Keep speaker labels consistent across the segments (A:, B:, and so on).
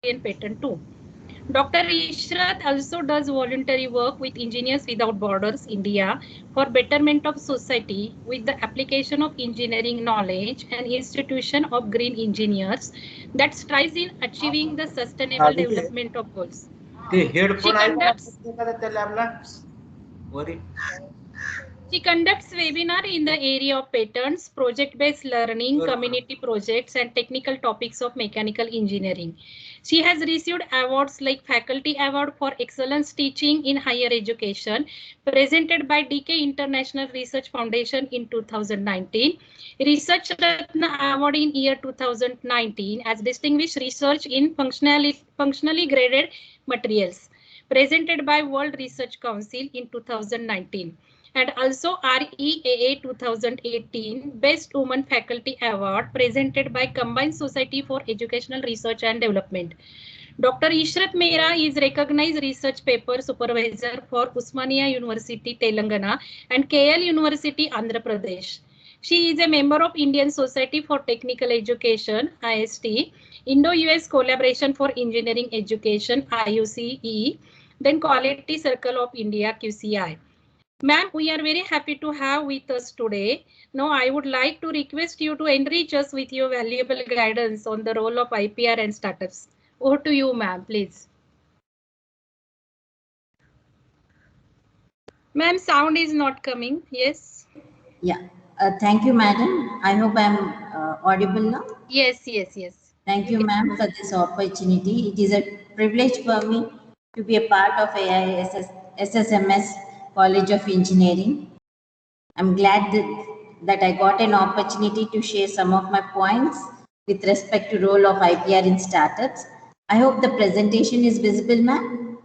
A: European patent too. Dr. Ishrat also does voluntary work with Engineers Without Borders India for betterment of society with the application of engineering knowledge and institution of green engineers that strives in achieving the sustainable development of goals. She conducts She conducts webinar in the area of patents, project-based learning, community projects, and technical topics of mechanical engineering. She has received awards like Faculty Award for Excellence Teaching in Higher Education, presented by DK International Research Foundation in 2019, Research Ratna Award in year 2019 as Distinguished Research in Functionally Graded Materials, presented by World Research Council in 2019. And also REAA 2018 Best Woman Faculty Award presented by Combined Society for Educational Research and Development. Dr. Ishrat Mehra is recognized research paper supervisor for Usmania University, Telangana and KL University, Andhra Pradesh. She is a member of Indian Society for Technical Education, IST, Indo-US Collaboration for Engineering Education, IUCE, then Quality Circle of India, QCI. Ma'am, we are very happy to have with us today. Now, I would like to request you to enrich us with your valuable guidance on the role of IPR and startups. Over to you, ma'am, please. Ma'am, sound is not coming. Yes.
B: Yeah. Thank you, madam. I hope I'm audible now.
A: Yes.
B: Thank you, ma'am, for this opportunity. It is a privilege for me to be a part of SSMS College of Engineering. I'm glad that I got an opportunity to share some of my points with respect to role of IPR in startups. I hope the presentation is visible, ma'am.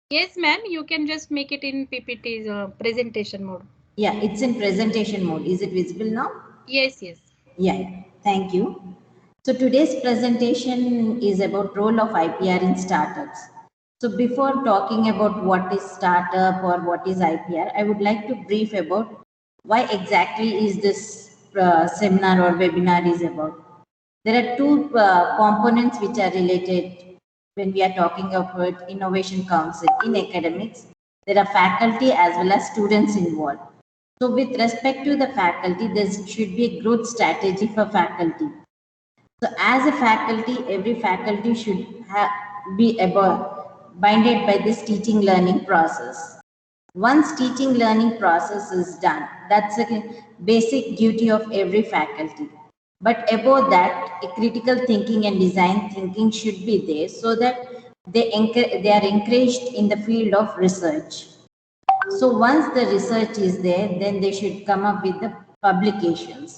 A: Yes, ma'am. You can just make it in PPT's presentation mode.
B: Yeah, it's in presentation mode. Is it visible now?
A: Yes.
B: Yeah, thank you. So today's presentation is about role of IPR in startups. So before talking about what is startup or what is IPR, I would like to brief about why exactly is this seminar or webinar is about. There are two components which are related when we are talking about Innovation Council in academics. There are faculty as well as students involved. So with respect to the faculty, there should be a growth strategy for faculty. So as a faculty, every faculty should be binded by this teaching learning process. Once teaching learning process is done, that's a basic duty of every faculty. But above that, a critical thinking and design thinking should be there so that they are encouraged in the field of research. So once the research is there, then they should come up with the publications.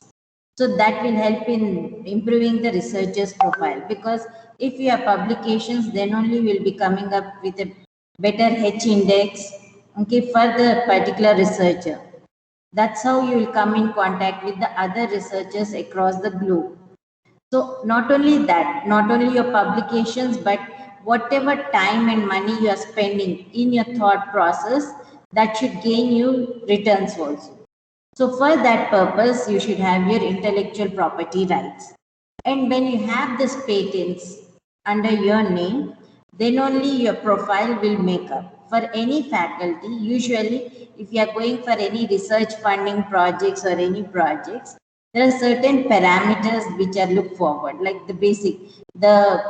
B: So that will help in improving the researcher's profile, because if you have publications, then only will be coming up with a better H index, okay, for the particular researcher. That's how you will come in contact with the other researchers across the globe. So not only that, not only your publications, but whatever time and money you are spending in your thought process, that should gain you returns also. So for that purpose, you should have your intellectual property rights. And when you have these patents under your name, then only your profile will make up. For any faculty, usually if you are going for any research funding projects or any projects, there are certain parameters which are looked forward, like the basic, the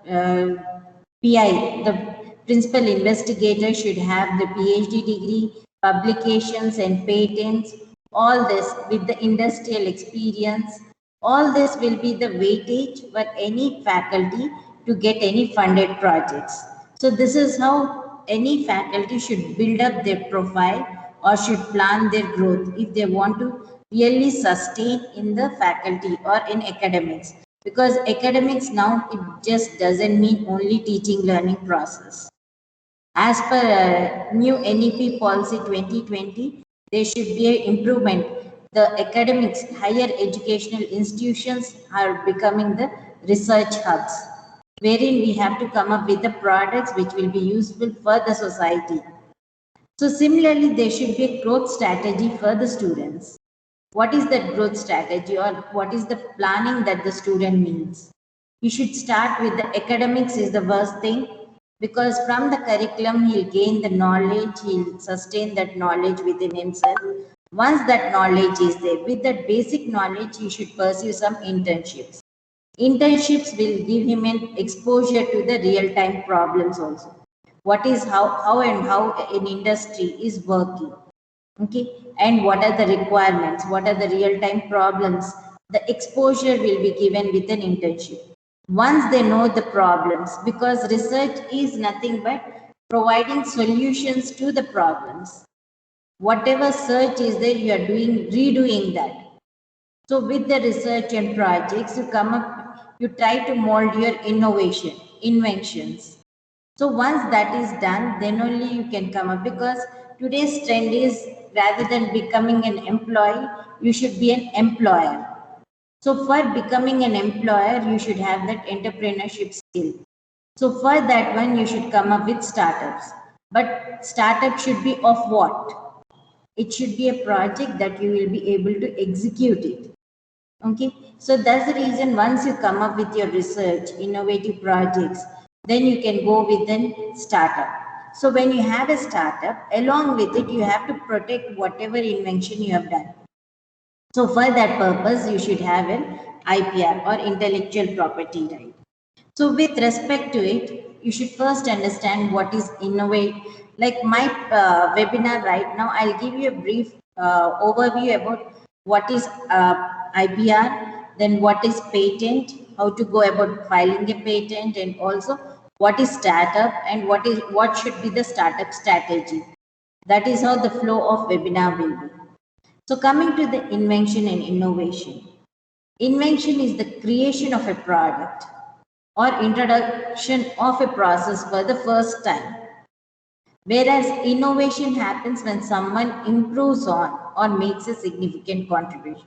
B: PI, the principal investigator should have the PhD degree, publications and patents, all this with the industrial experience. All this will be the weightage for any faculty to get any funded projects. So this is how any faculty should build up their profile or should plan their growth if they want to really sustain in the faculty or in academics. Because academics now, it just doesn't mean only teaching learning process. As per new NEP policy 2020, there should be an improvement. The academics, higher educational institutions are becoming the research hubs, wherein we have to come up with the products which will be useful for the society. So similarly, there should be a growth strategy for the students. What is that growth strategy, or what is the planning that the student needs? You should start with the academics is the worst thing, because from the curriculum he'll gain the knowledge, he'll sustain that knowledge within himself. Once that knowledge is there, with that basic knowledge, he should pursue some internships. Internships will give him an exposure to the real-time problems also. What is how an industry is working. Okay, and what are the requirements, what are the real-time problems. The exposure will be given with an internship. Once they know the problems, because research is nothing but providing solutions to the problems. Whatever search is there, you are redoing that. So with the research and projects, you try to mold your inventions. So once that is done, then only you can come up, because today's trend is, rather than becoming an employee, you should be an employer. So for becoming an employer, you should have that entrepreneurship skill. So for that one, you should come up with startups. But startup should be of what? It should be a project that you will be able to execute it. Okay, so that's the reason once you come up with your research, innovative projects, then you can go with a startup. So when you have a startup, along with it, you have to protect whatever invention you have done. So for that purpose, you should have an IPR or intellectual property right. So with respect to it, you should first understand what is innovate. Like my webinar right now, I'll give you a brief overview about what is IPR, then what is patent, how to go about filing a patent, and also what is startup and what should be the startup strategy. That is how the flow of webinar will be. So coming to the invention and innovation. Invention is the creation of a product or introduction of a process for the first time. Whereas innovation happens when someone improves on or makes a significant contribution.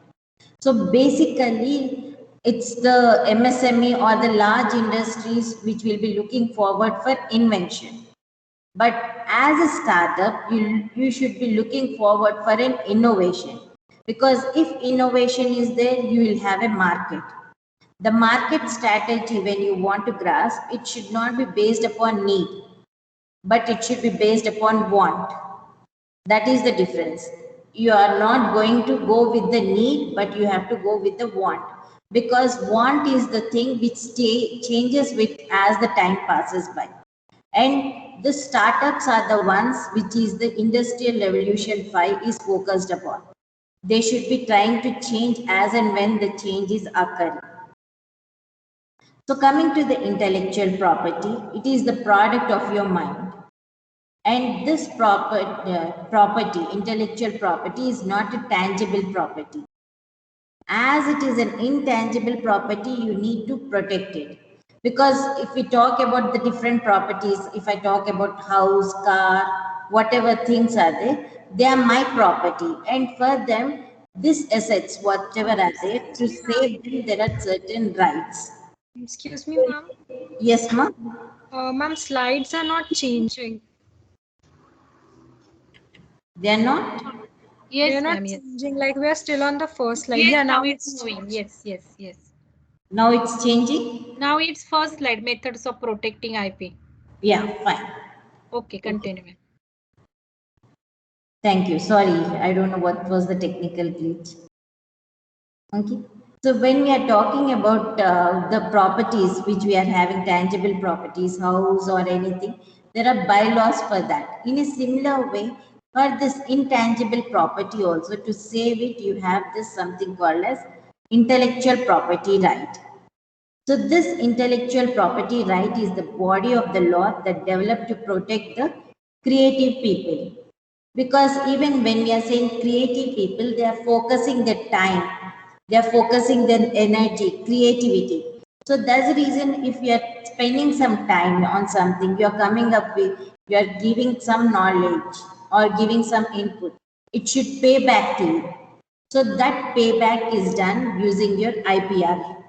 B: So basically, it's the MSME or the large industries which will be looking forward for invention. But as a startup, you should be looking forward for an innovation. Because if innovation is there, you will have a market. The market strategy, when you want to grasp, it should not be based upon need, but it should be based upon want. That is the difference. You are not going to go with the need, but you have to go with the want. Because want is the thing which changes with as the time passes by. And the startups are the ones which is the Industrial Revolution 5 is focused upon. They should be trying to change as and when the change is occurring. So coming to the intellectual property, it is the product of your mind. And this property, intellectual property, is not a tangible property. As it is an intangible property, you need to protect it. Because if we talk about the different properties, if I talk about house, car, whatever things are there, they are my property. And for them, these assets, whatever are there, to save them, there are certain rights.
C: Excuse me, ma'am.
B: Yes, ma'am.
C: Ma'am, slides are not changing.
B: They are not?
A: Yes,
C: They're not
A: ma'am. Yes.
C: changing. Like we are still on the first slide.
A: Yes,
C: Yeah,
A: now
C: now
A: it's moving. Yes, yes, yes.
B: Now it's changing?
A: Now it's first slide, methods of protecting IP.
B: Yeah, fine.
A: Okay, continue.
B: Thank you. Sorry, I don't know what was the technical glitch. Okay. So when we are talking about the properties which we are having, tangible properties, house or anything, there are bylaws for that. In a similar way, for this intangible property also, to save it, you have this something called as intellectual property right. So this intellectual property right is the body of the law that developed to protect the creative people. Because even when we are saying creative people, they are focusing their time, they are focusing their energy, creativity. So that's the reason if you are spending some time on something, you are coming up with, you are giving some knowledge or giving some input, it should pay back to you. So that payback is done using your IPR.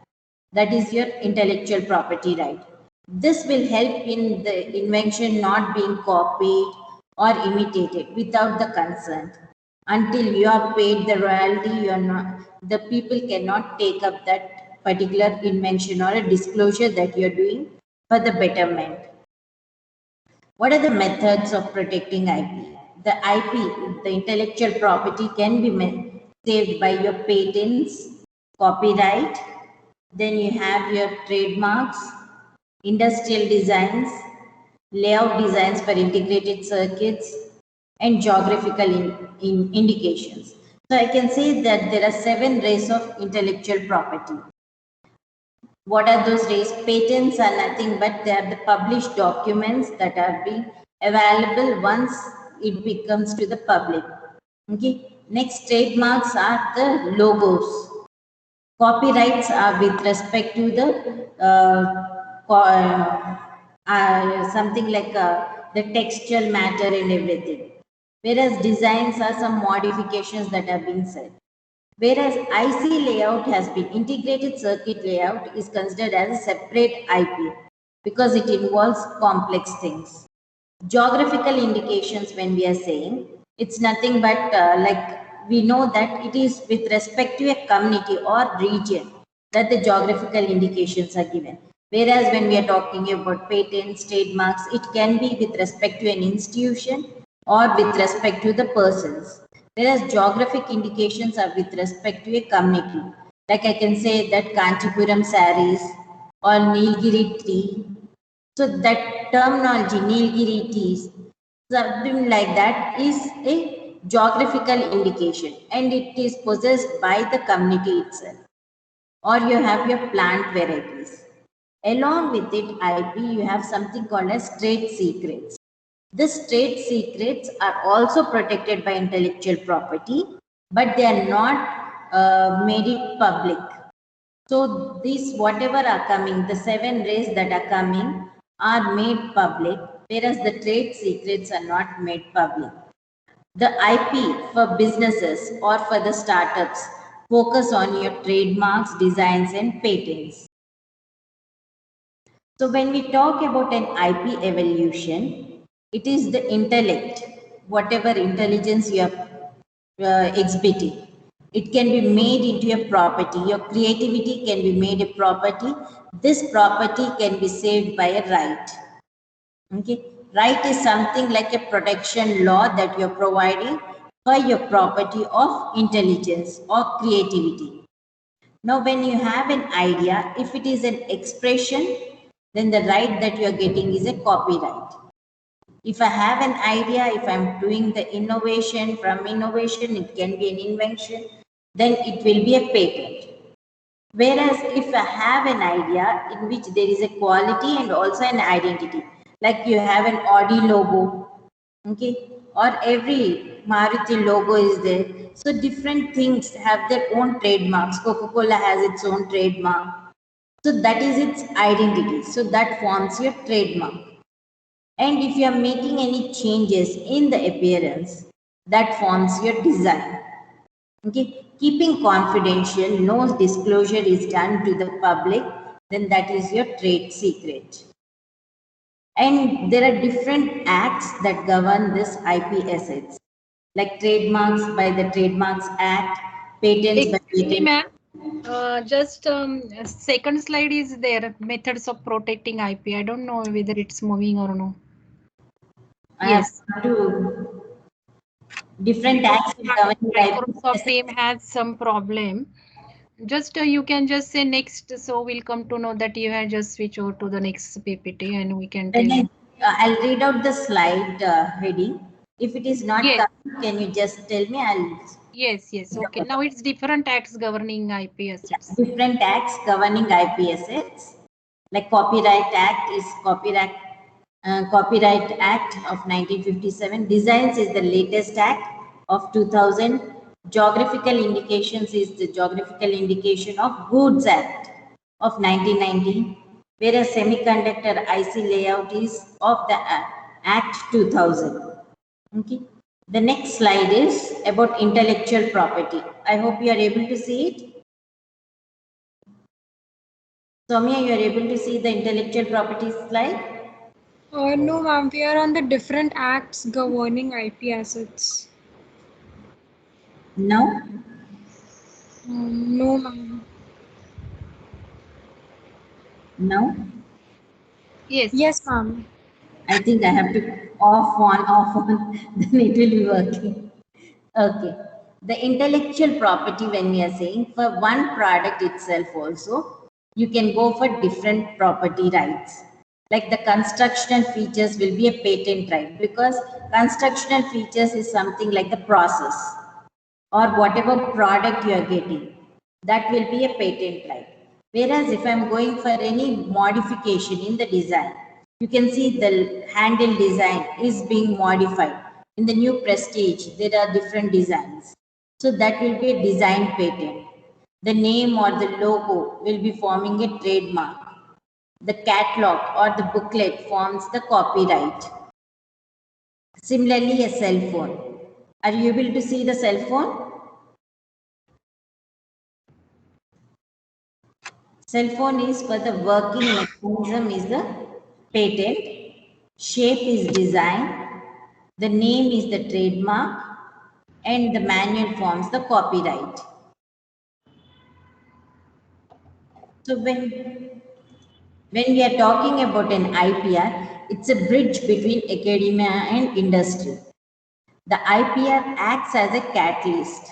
B: That is your intellectual property right. This will help in the invention not being copied or imitated without the consent. Until you are paid the royalty, you are not, the people cannot take up that particular invention or a disclosure that you're doing for the betterment. What are the methods of protecting IP? The IP, the intellectual property, can be saved by your patents, copyright, then you have your trademarks, industrial designs, layout designs for integrated circuits, and geographical indications. So I can say that there are 7 rays of intellectual property. What are those rays? Patents are nothing but they are the published documents that are being available once it becomes to the public. Okay. Next, trademarks are the logos. Copyrights are with respect to the something like the textual matter and everything. Whereas designs are some modifications that have been said. Whereas IC layout has been, integrated circuit layout is considered as a separate IP because it involves complex things. Geographical indications, when we are saying, it's nothing but like we know that it is with respect to a community or region that the geographical indications are given. Whereas when we are talking about patents, trademarks, it can be with respect to an institution or with respect to the persons. Whereas geographic indications are with respect to a community. Like I can say that Kanchipuram saris or Nilgiri tree. So that terminology, Nilgiri teas, something like that, is a geographical indication and it is possessed by the community itself. Or you have your plant varieties. Along with it, IP, you have something called as trade secrets. These trade secrets are also protected by intellectual property, but they are not made it public. So these whatever are coming, the 7 rays that are coming are made public, whereas the trade secrets are not made public. The IP for businesses or for the startups focus on your trademarks, designs, and patents. So when we talk about an IP evolution, it is the intellect, whatever intelligence you are exhibiting. It can be made into a property. Your creativity can be made a property. This property can be saved by a right. Okay, right is something like a protection law that you're providing for your property of intelligence or creativity. Now, when you have an idea, if it is an expression, then the right that you're getting is a copyright. If I have an idea, if I'm doing the innovation, from innovation, it can be an invention, then it will be a patent. Whereas if I have an idea in which there is a quality and also an identity, like you have an Audi logo, okay, or every Maruti logo is there. So different things have their own trademarks. Coca-Cola has its own trademark. So that is its identity. So that forms your trademark. And if you are making any changes in the appearance, that forms your design. Okay, keeping confidential, no disclosure is done to the public, then that is your trade secret. And there are different acts that govern this IP assets, like trademarks by the Trademarks Act, patents by
A: Excuse me,
B: patent.
A: ma'am. Just second slide is there, methods of protecting IP. I don't know whether it's moving or no.
B: I
A: Yes.
B: have to different acts governing IP
A: Microsoft
B: assets.
A: team has some problem. Just you can just say next, so we'll come to know that you have just switch over to the next PPT and we can tell you.
B: I'll read out the slide heading. If it is not
A: Yes.
B: coming, can you just tell me?
A: Yes. Okay. Now it's different acts governing IP assets.
B: Different acts governing IP assets, like Copyright Act is Copyright Act of 1957. Designs is the latest act of 2000. Geographical indications is the Geographical Indication of Goods Act of 1990. Whereas semiconductor IC layout is of the Act 2000. Okay. The next slide is about intellectual property. I hope you are able to see it. Soumya, you are able to see the intellectual property slide?
C: No, ma'am. We are on the different acts governing IP assets.
B: No?
C: No, ma'am.
B: Now,
A: Yes.
C: Yes, ma'am.
B: I think I have to off on, then it will be working. Okay. The intellectual property, when we are saying for one product itself also, you can go for different property rights. Like the constructional features will be a patent right, because constructional features is something like the process or whatever product you are getting, that will be a patent right. Whereas if I'm going for any modification in the design, you can see the handle design is being modified. In the new Prestige, there are different designs. So that will be a design patent. The name or the logo will be forming a trademark. The catalog or the booklet forms the copyright. Similarly, a cell phone. Are you able to see the cell phone? Cell phone is for the working mechanism is the patent, shape is design, the name is the trademark, and the manual forms the copyright. So when we are talking about an IPR, it's a bridge between academia and industry. The IPR acts as a catalyst,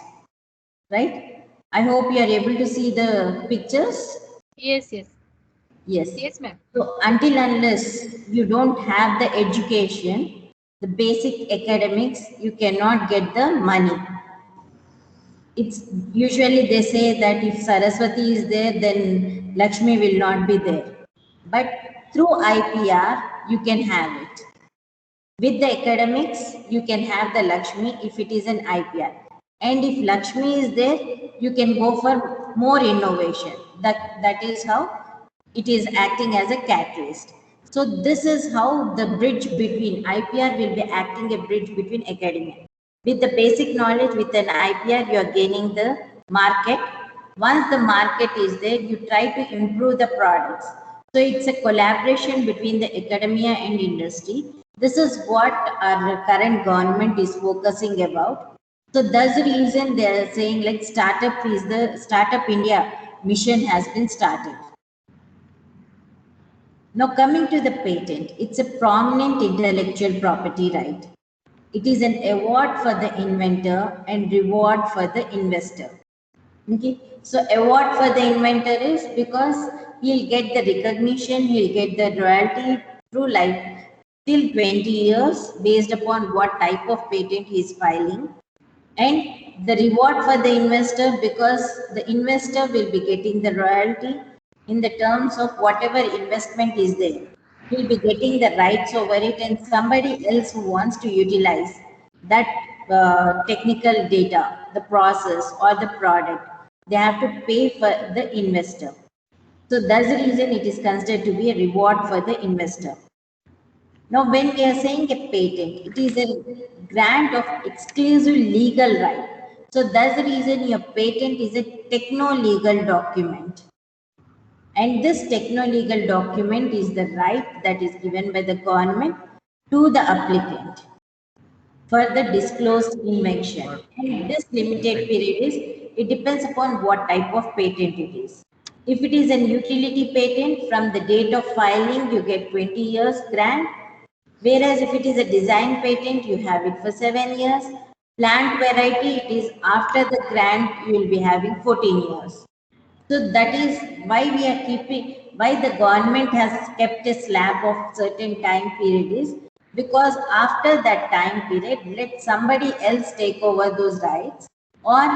B: right? I hope you are able to see the pictures.
A: Yes. Yes.
B: Yes.
A: Yes, ma'am.
B: So until unless you don't have the education, the basic academics, you cannot get the money. It's usually they say that if Saraswati is there, then Lakshmi will not be there. But through IPR, you can have it. With the academics, you can have the Lakshmi if it is an IPR. And if Lakshmi is there, you can go for more innovation. That is how it is acting as a catalyst. So this is how the bridge between IPR will be acting a bridge between academia. With the basic knowledge, with an IPR, you are gaining the market. Once the market is there, you try to improve the products. So it's a collaboration between the academia and industry. This is what our current government is focusing about. So that's the reason they are saying like Startup India mission has been started. Now coming to the patent, it's a prominent intellectual property right. It is an award for the inventor and reward for the investor. Okay, so award for the inventor is because he'll get the recognition, he'll get the royalty through life till 20 years based upon what type of patent he is filing. And the reward for the investor, because the investor will be getting the royalty in the terms of whatever investment is there. He'll be getting the rights over it, and somebody else who wants to utilize that technical data, the process or the product, they have to pay for the investor. So that's the reason it is considered to be a reward for the investor. Now, when we are saying a patent, it is a grant of exclusive legal right. So that's the reason your patent is a techno-legal document. And this techno-legal document is the right that is given by the government to the applicant for the disclosed invention. And this limited period is, it depends upon what type of patent it is. If it is an utility patent, from the date of filing, you get 20 years grant. Whereas if it is a design patent, you have it for 7 years. Plant variety, it is after the grant, you will be having 14 years. So that is why we are keeping, why the government has kept a slab of certain time period is because after that time period, let somebody else take over those rights, or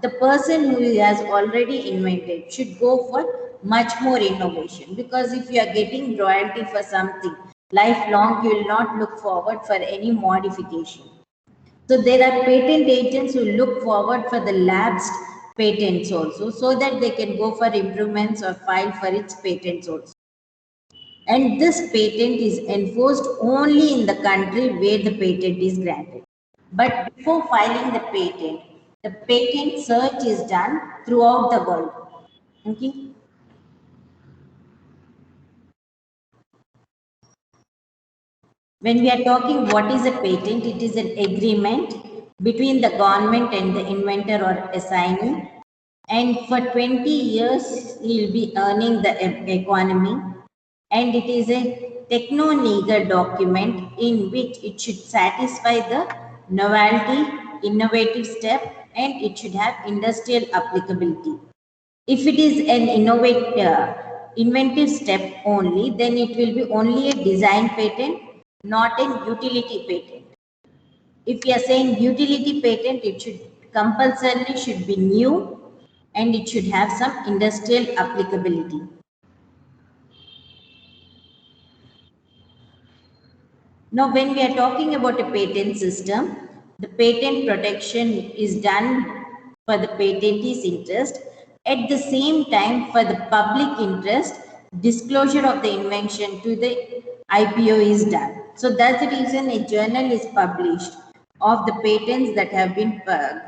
B: the person who has already invented should go for much more innovation, because if you are getting royalty for something lifelong, you will not look forward for any modification. So there are patent agents who look forward for the lapsed patents also, so that they can go for improvements or file for its patents also. And this patent is enforced only in the country where the patent is granted. But before filing the patent search is done throughout the world. Okay. When we are talking what is a patent, it is an agreement between the government and the inventor or assignee And for 20 years, he'll be earning the economy. And it is a techno-legal document in which it should satisfy the novelty, innovative step, and it should have industrial applicability. If it is an inventive step only, then it will be only a design patent, not an utility patent. If you are saying utility patent, it should compulsorily should be new and it should have some industrial applicability. Now, when we are talking about a patent system, the patent protection is done for the patentee's interest. At the same time, for the public interest, disclosure of the invention to the IPO is done. So that's the reason a journal is published of the patents that have been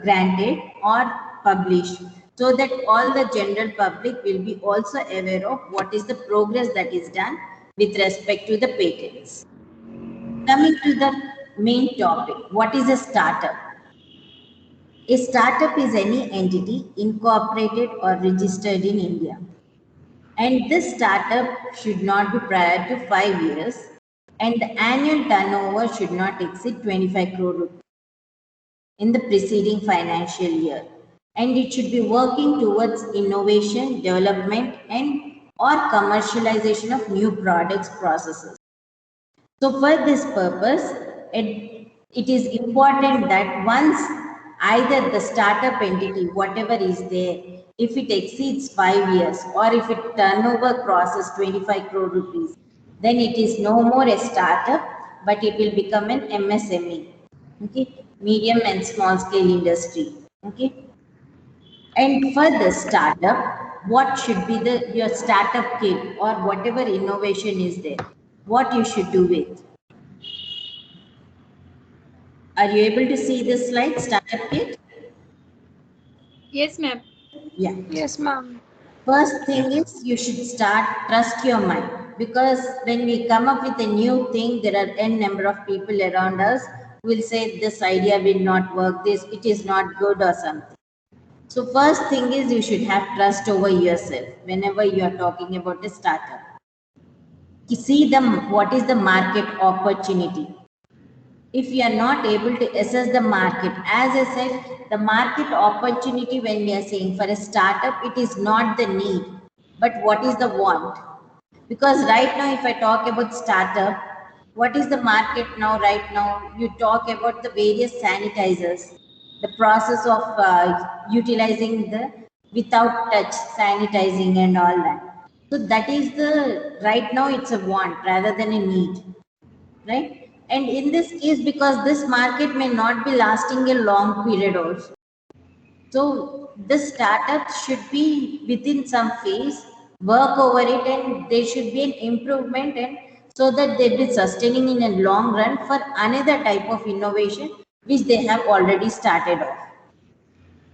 B: granted or published, so that all the general public will be also aware of what is the progress that is done with respect to the patents. Coming to the main topic, what is a startup? A startup is any entity incorporated or registered in India. And this startup should not be prior to 5 years, and the annual turnover should not exceed 25 crore rupees in the preceding financial year. And it should be working towards innovation, development, and or commercialization of new products, processes. So for this purpose, it is important that once either the startup entity, whatever is there, if it exceeds 5 years or if it turnover crosses 25 crore rupees, then it is no more a startup, but it will become an MSME, okay, medium and small scale industry, okay. And for the startup, what should be your startup kit or whatever innovation is there, what you should do with? Are you able to see this slide, startup kit?
A: Yes, ma'am.
B: Yeah.
C: Yes, ma'am.
B: First thing is you should start trust your mind, because when we come up with a new thing, there are n number of people around us who will say this idea will not work, this it is not good or something. So first thing is you should have trust over yourself whenever you are talking about a startup. You see what is the market opportunity. If you are not able to assess the market, as I said, the market opportunity, when we are saying for a startup, it is not the need, but what is the want. Because right now, if I talk about startup, what is the market now? Right now, you talk about the various sanitizers, the process of utilizing the without touch sanitizing and all that. So that is the, right now it's a want rather than a need, right? And in this case, because this market may not be lasting a long period also, so the startups should be within some phase, work over it, and there should be an improvement, and so that they'll be sustaining in a long run for another type of innovation which they have already started off.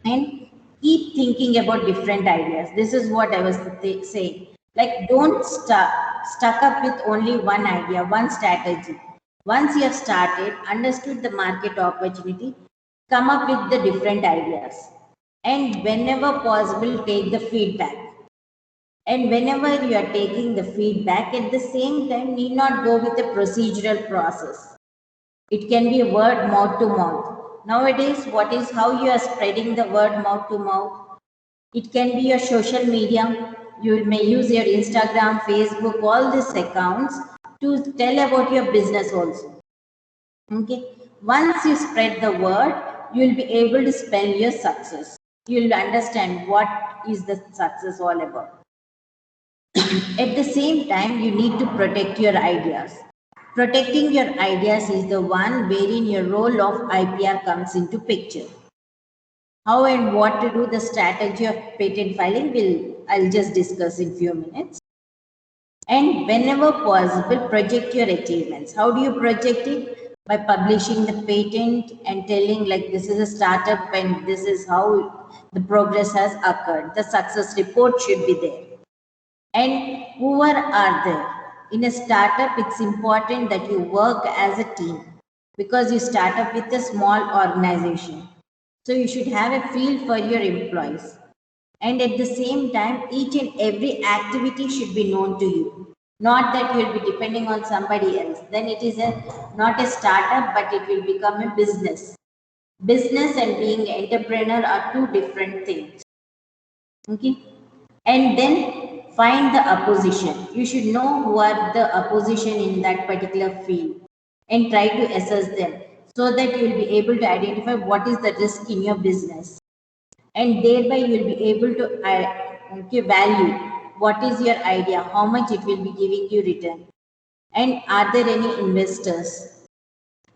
B: And keep thinking about different ideas. This is what I was saying. Like, don't stuck up with only one idea, one strategy. Once you have started, understood the market opportunity, come up with the different ideas. And whenever possible, take the feedback. And whenever you are taking the feedback, at the same time, need not go with a procedural process. It can be word mouth to mouth. Nowadays, what is how you are spreading the word mouth to mouth? It can be your social media. You may use your Instagram, Facebook, all these accounts to tell about your business also. Okay. Once you spread the word, you will be able to spell your success. You will understand what is the success all about. At the same time, you need to protect your ideas. Protecting your ideas is the one wherein your role of IPR comes into picture. How and what to do the strategy of patent filing I'll just discuss in few minutes. And whenever possible, project your achievements. How do you project it? By publishing the patent and telling like this is a startup and this is how the progress has occurred. The success report should be there. And whoever are there in a startup, it's important that you work as a team, because you start up with a small organization. So you should have a feel for your employees. And at the same time, each and every activity should be known to you. Not that you will be depending on somebody else. Then it is not a startup, but it will become a business. Business and being an entrepreneur are two different things. Okay. And then find the opposition. You should know who are the opposition in that particular field and try to assess them so that you will be able to identify what is the risk in your business, and thereby you will be able to value what is your idea, how much it will be giving you return, and are there any investors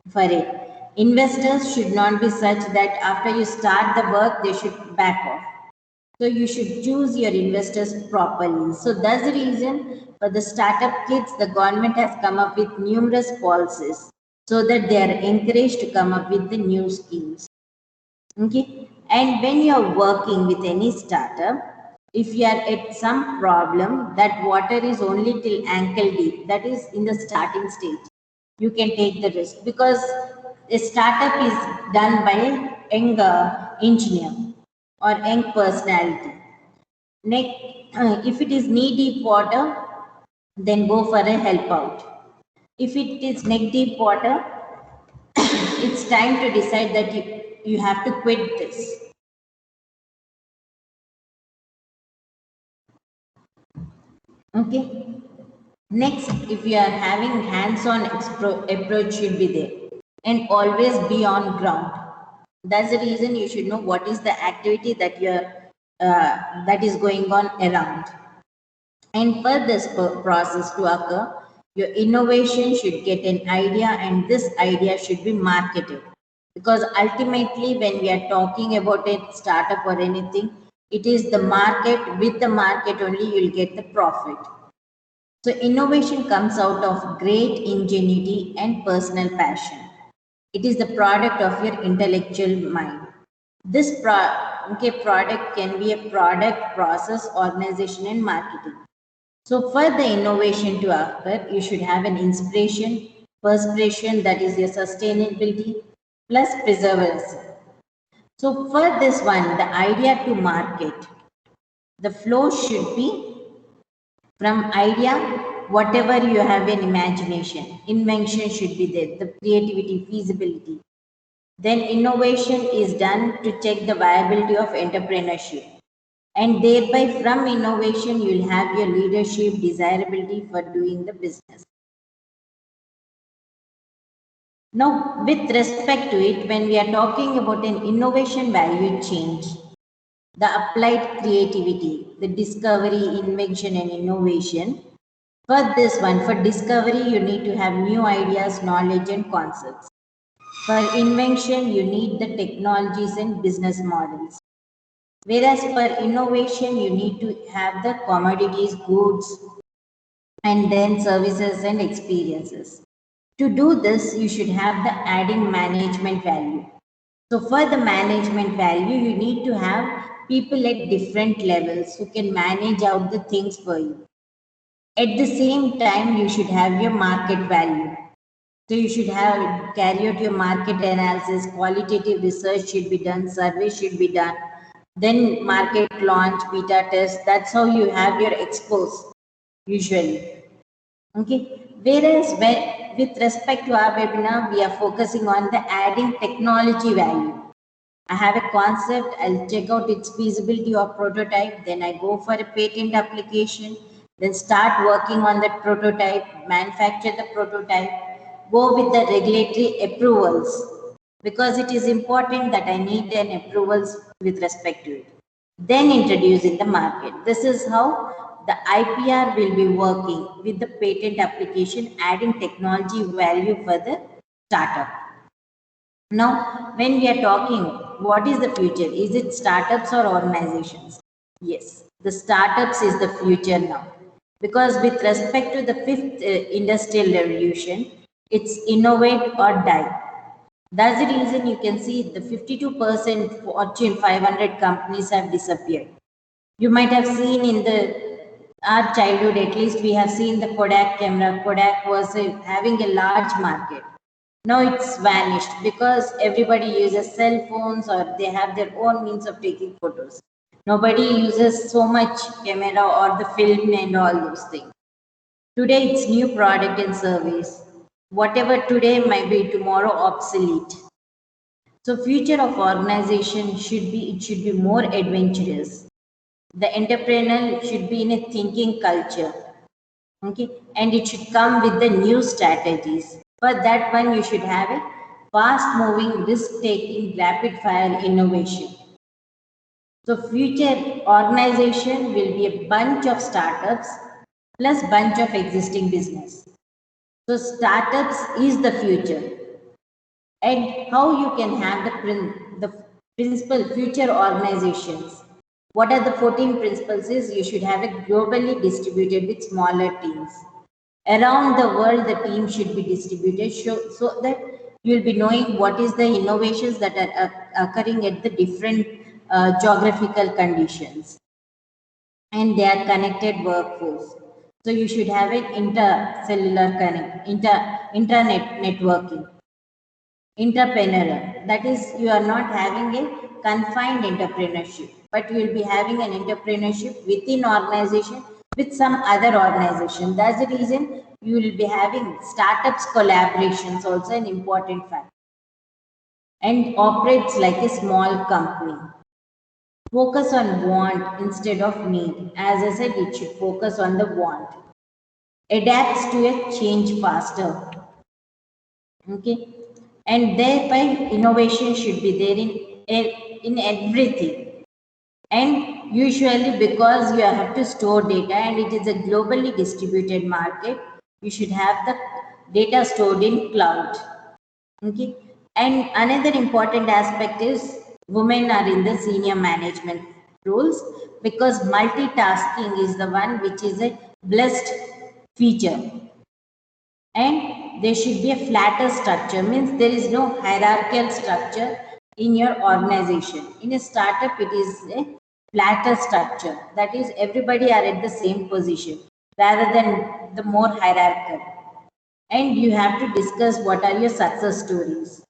B: for it. Investors should not be such that after you start the work they should back off. So you should choose your investors properly. So that's the reason for the startup kits the government has come up with numerous policies so that they are encouraged to come up with the new schemes. Okay. And when you're working with any startup, if you are at some problem, that water is only till ankle deep, that is in the starting stage, you can take the risk because a startup is done by a young engineer or young personality. Next, if it is knee deep water, then go for a help out. If it is neck deep water, it's time to decide that you have to quit this. Okay. Next, if you are having hands-on approach should be there and always be on ground. That's the reason you should know what is the activity that that is going on around. And for this process to occur, your innovation should get an idea and this idea should be marketed. Because ultimately, when we are talking about a startup or anything, it is the market, with the market only you will get the profit. So innovation comes out of great ingenuity and personal passion. It is the product of your intellectual mind. This product can be a product, process, organization, and marketing. So for the innovation to occur, you should have an inspiration, perspiration, that is your sustainability, plus perseverance. So for this one, the idea to market, the flow should be from idea, whatever you have in imagination, invention should be there, the creativity, feasibility. Then innovation is done to check the viability of entrepreneurship. And thereby from innovation, you'll have your leadership, desirability for doing the business. Now, with respect to it, when we are talking about an innovation value change, the applied creativity, the discovery, invention, and innovation. For this one, for discovery, you need to have new ideas, knowledge, and concepts. For invention, you need the technologies and business models. Whereas for innovation, you need to have the commodities, goods, and then services and experiences. To do this, you should have the adding management value. So for the management value, you need to have people at different levels who can manage out the things for you. At the same time, you should have your market value. So you should have carry out your market analysis, qualitative research should be done, survey should be done, then market launch, beta test. That's how you have your expose usually. Okay. Whereas with respect to our webinar, we are focusing on the adding technology value. I have a concept, I'll check out its feasibility or prototype, then I go for a patent application, then start working on that prototype, manufacture the prototype, go with the regulatory approvals, because it is important that I need an approvals with respect to it. Then introduce in the market. This is how the IPR will be working with the patent application, adding technology value for the startup. Now, when we are talking, what is the future? Is it startups or organizations? Yes, the startups is the future now. Because with respect to the fifth industrial revolution, it's innovate or die. That's the reason you can see the 52% Fortune 500 companies have disappeared. You might have seen in our childhood, at least we have seen the Kodak camera. Kodak was having a large market. Now it's vanished because everybody uses cell phones or they have their own means of taking photos. Nobody uses so much camera or the film and all those things. Today it's new product and service. Whatever today might be tomorrow obsolete. So future of organization should be more adventurous. The entrepreneur should be in a thinking culture. Okay, and it should come with the new strategies. For that one, you should have a fast moving, risk taking, rapid fire innovation. So future organization will be a bunch of startups plus bunch of existing business. So startups is the future. And how you can have the principal future organizations. What are the 14 principles is you should have it globally distributed with smaller teams. Around the world, the team should be distributed so that you will be knowing what is the innovations that are occurring at the different geographical conditions. And they are connected workforce. So you should have an intercellular internet networking. Entrepreneurial, that is, you are not having a confined entrepreneurship, but you will be having an entrepreneurship within organization with some other organization. That's the reason you will be having startups collaborations, also an important fact, and operates like a small company. Focus on want instead of need. As I said, it should focus on the want. Adapts to a change faster. Okay, and thereby innovation should be there in everything. And usually, because you have to store data and it is a globally distributed market, you should have the data stored in cloud. Okay, and another important aspect is women are in the senior management roles, because multitasking is the one which is a blessed feature. And there should be a flatter structure, means there is no hierarchical structure in your organization. In a startup, it is a flatter structure, that is, everybody are at the same position rather than the more hierarchical. And you have to discuss what are your success stories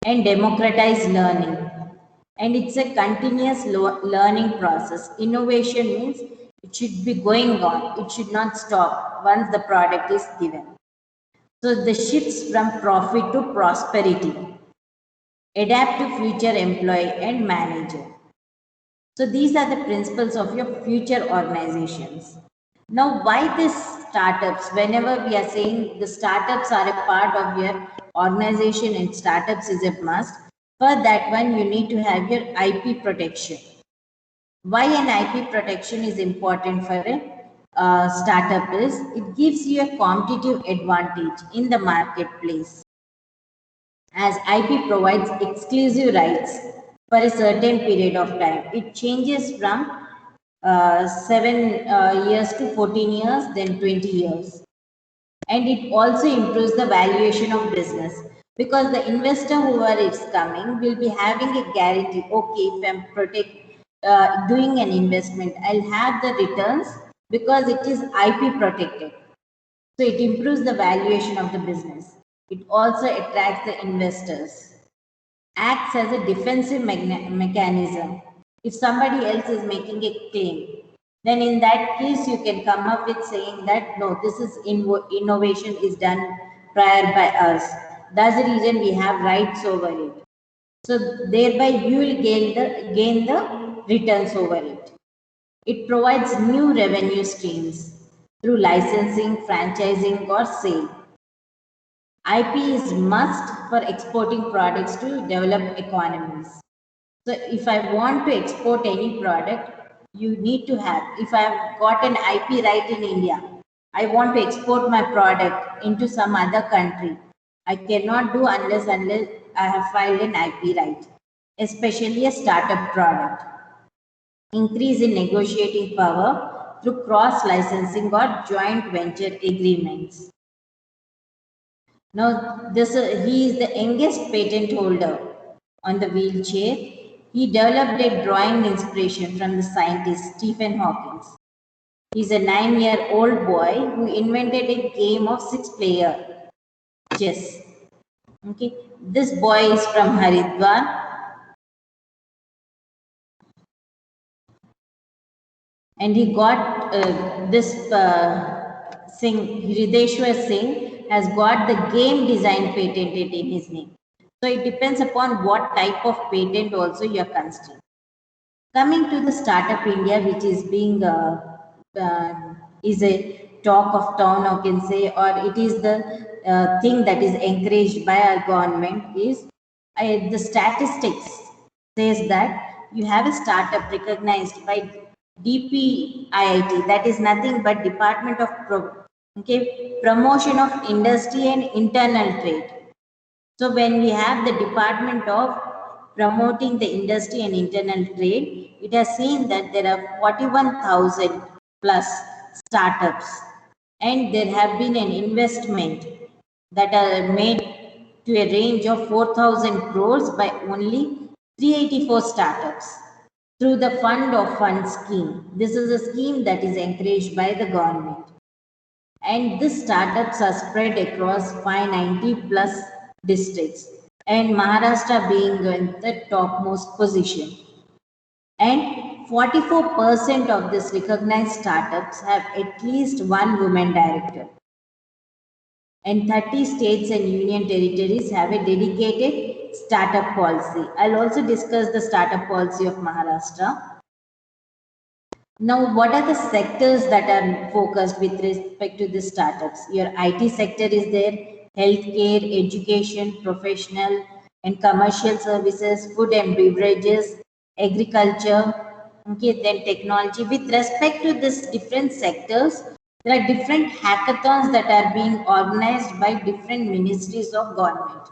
B: and democratize learning. And it's a continuous learning process. Innovation means it should be going on, it should not stop once the product is given. So the shifts from profit to prosperity, adapt to future employee and manager. So these are the principles of your future organizations. Now, why these startups? Whenever we are saying the startups are a part of your organization and startups is a must, for that one you need to have your IP protection. Why an IP protection is important for a startup is it gives you a competitive advantage in the marketplace, as IP provides exclusive rights for a certain period of time. It changes from 7 years to 14 years, then 20 years. And it also improves the valuation of business, because the investor whoever is coming will be having a guarantee. Okay, if I'm doing an investment, I'll have the returns because it is IP protected. So it improves the valuation of the business. It also attracts the investors. Acts as a defensive mechanism. If somebody else is making a claim, then in that case you can come up with saying that no, this is innovation is done prior by us. That's the reason we have rights over it. So thereby you will gain the returns over it. It provides new revenue streams through licensing, franchising, or sale. IP is must for exporting products to developed economies. So if I want to export any product, you need to have, if I have got an IP right in India, I want to export my product into some other country. I cannot do unless I have filed an IP right, especially a startup product. Increase in negotiating power through cross licensing or joint venture agreements. Now, he is the youngest patent holder on the wheelchair. He developed a drawing inspiration from the scientist Stephen Hawking. He's a 9-year-old boy who invented a game of 6-player chess. Okay, this boy is from Haridwar. And he got this Hrideshwar Singh has got the game design patented in his name. So it depends upon what type of patent also you are considering. Coming to the Startup India, which is being is a talk of town, or can say, or it is the thing that is encouraged by our government, is the statistics says that you have a startup recognized by DPIIT, that is nothing but Department of Promotion of Industry and Internal Trade. So when we have the Department of Promoting the Industry and Internal Trade, it has seen that there are 41,000 plus startups, and there have been an investment that are made to a range of 4,000 crores by only 384 startups through the Fund of Funds scheme. This is a scheme that is encouraged by the government. And these startups are spread across 590 plus districts, and Maharashtra being in the topmost position. And 44% of these recognized startups have at least one woman director. And 30 states and union territories have a dedicated startup policy. I'll also discuss the startup policy of Maharashtra. Now, what are the sectors that are focused with respect to the startups? Your IT sector is there, healthcare, education, professional and commercial services, food and beverages, agriculture, okay, then technology. With respect to these different sectors, there are different hackathons that are being organized by different ministries of government.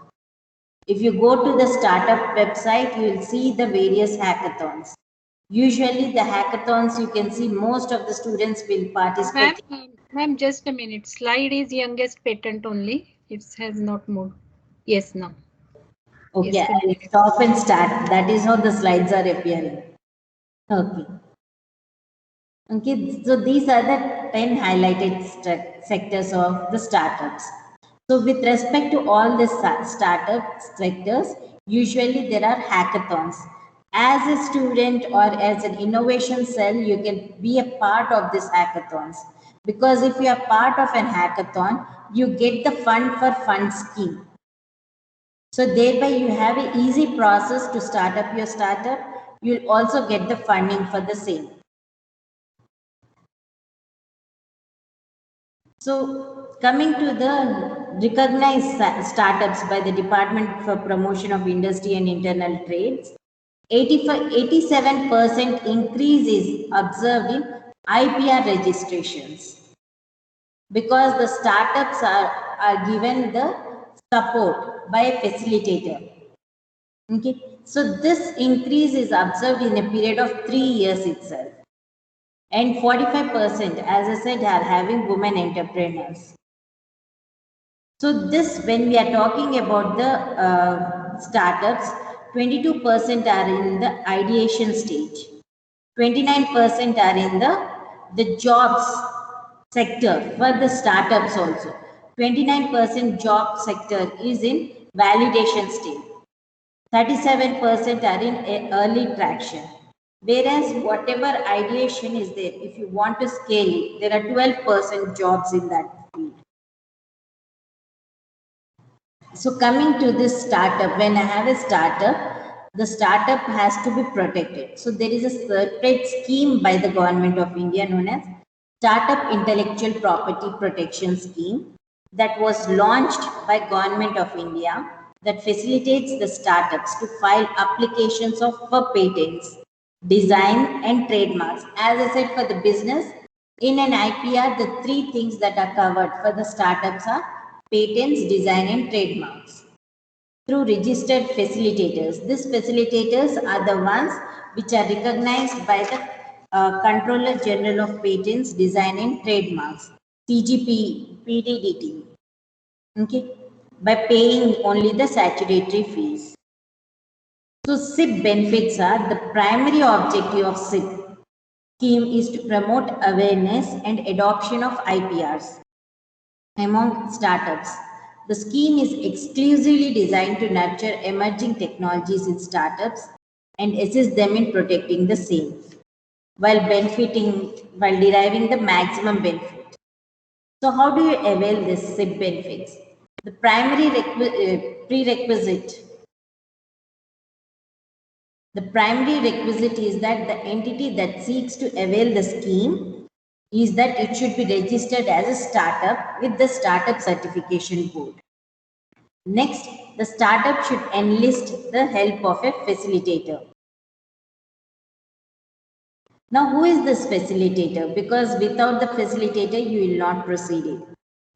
B: If you go to the startup website, you will see the various hackathons. Usually the hackathons, you can see most of the students will participate.
A: Ma'am, just a minute. Slide is youngest patent only. It has not moved. Yes, now.
B: Okay,
A: Yes,
B: I'll stop and start. That is how the slides are appearing. Okay. Okay, so these are the 10 highlighted sectors of the startups. So with respect to all the startup sectors, usually there are hackathons. As a student or as an innovation cell, you can be a part of these hackathons. Because if you are part of an hackathon, you get the fund for fund scheme. So thereby you have an easy process to start up your startup. You'll also get the funding for the same. So coming to the recognized startups by the Department for Promotion of Industry and Internal Trades, 87% increase is observed in IPR registrations, because the startups are given the support by a facilitator. Okay, so this increase is observed in a period of 3 years itself. And 45%, as I said, are having women entrepreneurs. So this, when we are talking about the startups, 22% are in the ideation stage. 29% are in the jobs sector for the startups also. 29% job sector is in validation stage. 37% are in early traction. Whereas whatever ideation is there, if you want to scale it, there are 12% jobs in that field. So coming to this startup, when I have a startup, the startup has to be protected. So there is a separate scheme by the Government of India known as Startup Intellectual Property Protection Scheme that was launched by Government of India, that facilitates the startups to file applications for patents, design and trademarks. As I said, for the business, in an IPR, the 3 things that are covered for the startups are patents, design and trademarks. Through registered facilitators. These facilitators are the ones which are recognized by the Controller General of Patents, Design and Trademarks, CGP, PDDT, okay, by paying only the statutory fees. So SIP benefits are, the primary objective of SIP scheme is to promote awareness and adoption of IPRs among startups. The scheme is exclusively designed to nurture emerging technologies in startups and assist them in protecting the same. while deriving the maximum benefit. So how do you avail this SIP benefits? The primary prerequisite is that the entity that seeks to avail the scheme is that it should be registered as a startup with the Startup Certification Board. Next, the startup should enlist the help of a facilitator. Now, who is this facilitator? Because without the facilitator, you will not proceed it.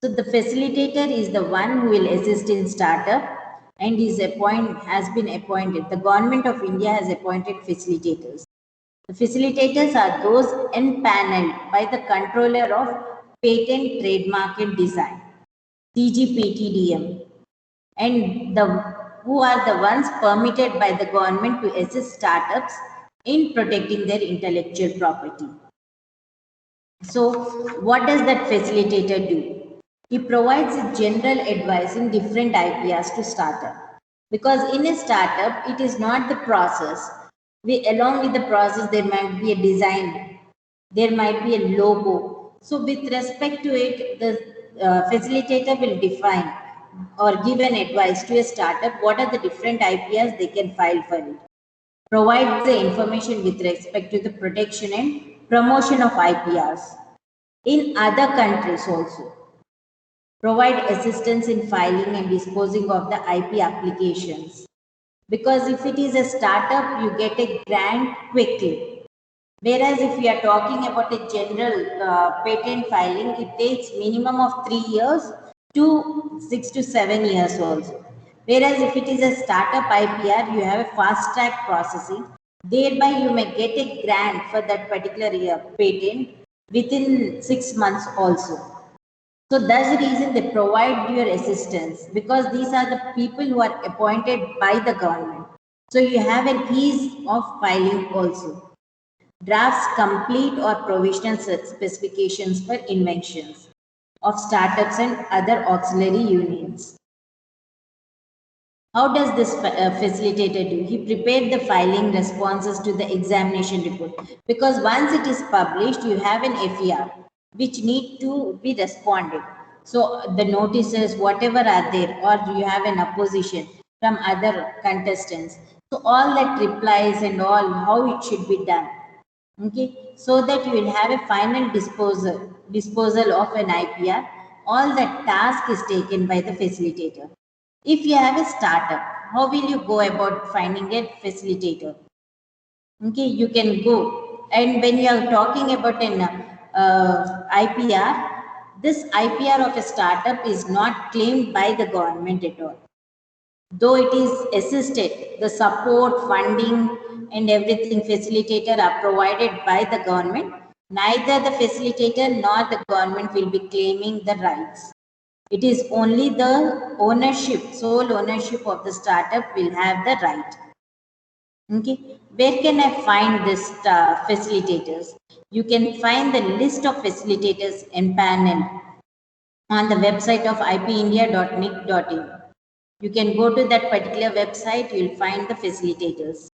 B: So the facilitator is the one who will assist in startup and has been appointed. The government of India has appointed facilitators. The facilitators are those empaneled by the Controller of Patent, Trademark and Design, CGPTDM, and who are the ones permitted by the government to assist startups in protecting their intellectual property. So what does that facilitator do? He provides general advice in different IPRs to startup. Because in a startup, it is not the process. Along with the process, there might be a design, there might be a logo. So with respect to it, the facilitator will define or give an advice to a startup what are the different IPRs they can file for it. Provides the information with respect to the protection and promotion of IPRs. In other countries also, provide assistance in filing and disposing of the IP applications. Because if it is a startup, you get a grant quickly. Whereas if we are talking about a general patent filing, it takes minimum of 3 years to 6 to 7 years also. Whereas if it is a startup IPR, you have a fast track processing. Thereby, you may get a grant for that particular patent within 6 months also. So that's the reason they provide your assistance, because these are the people who are appointed by the government. So you have an ease of filing also. Drafts complete or provisional specifications for inventions of startups and other auxiliary unions. How does this facilitator do? He prepared the filing responses to the examination report, because once it is published, you have an FER which need to be responded. So the notices, whatever are there, or you have an opposition from other contestants. So all that replies and all how it should be done. Okay, so that you will have a final disposal of an IPR. All that task is taken by the facilitator. If you have a startup, how will you go about finding a facilitator? Okay, you can go. And when you are talking about an IPR, this IPR of a startup is not claimed by the government at all. Though it is assisted, the support, funding, and everything facilitator are provided by the government, neither the facilitator nor the government will be claiming the rights. It is only the ownership, sole ownership of the startup will have the right. Okay, where can I find this facilitators? You can find the list of facilitators empaneled on the website of ipindia.nic.in. You can go to that particular website, you will find the facilitators.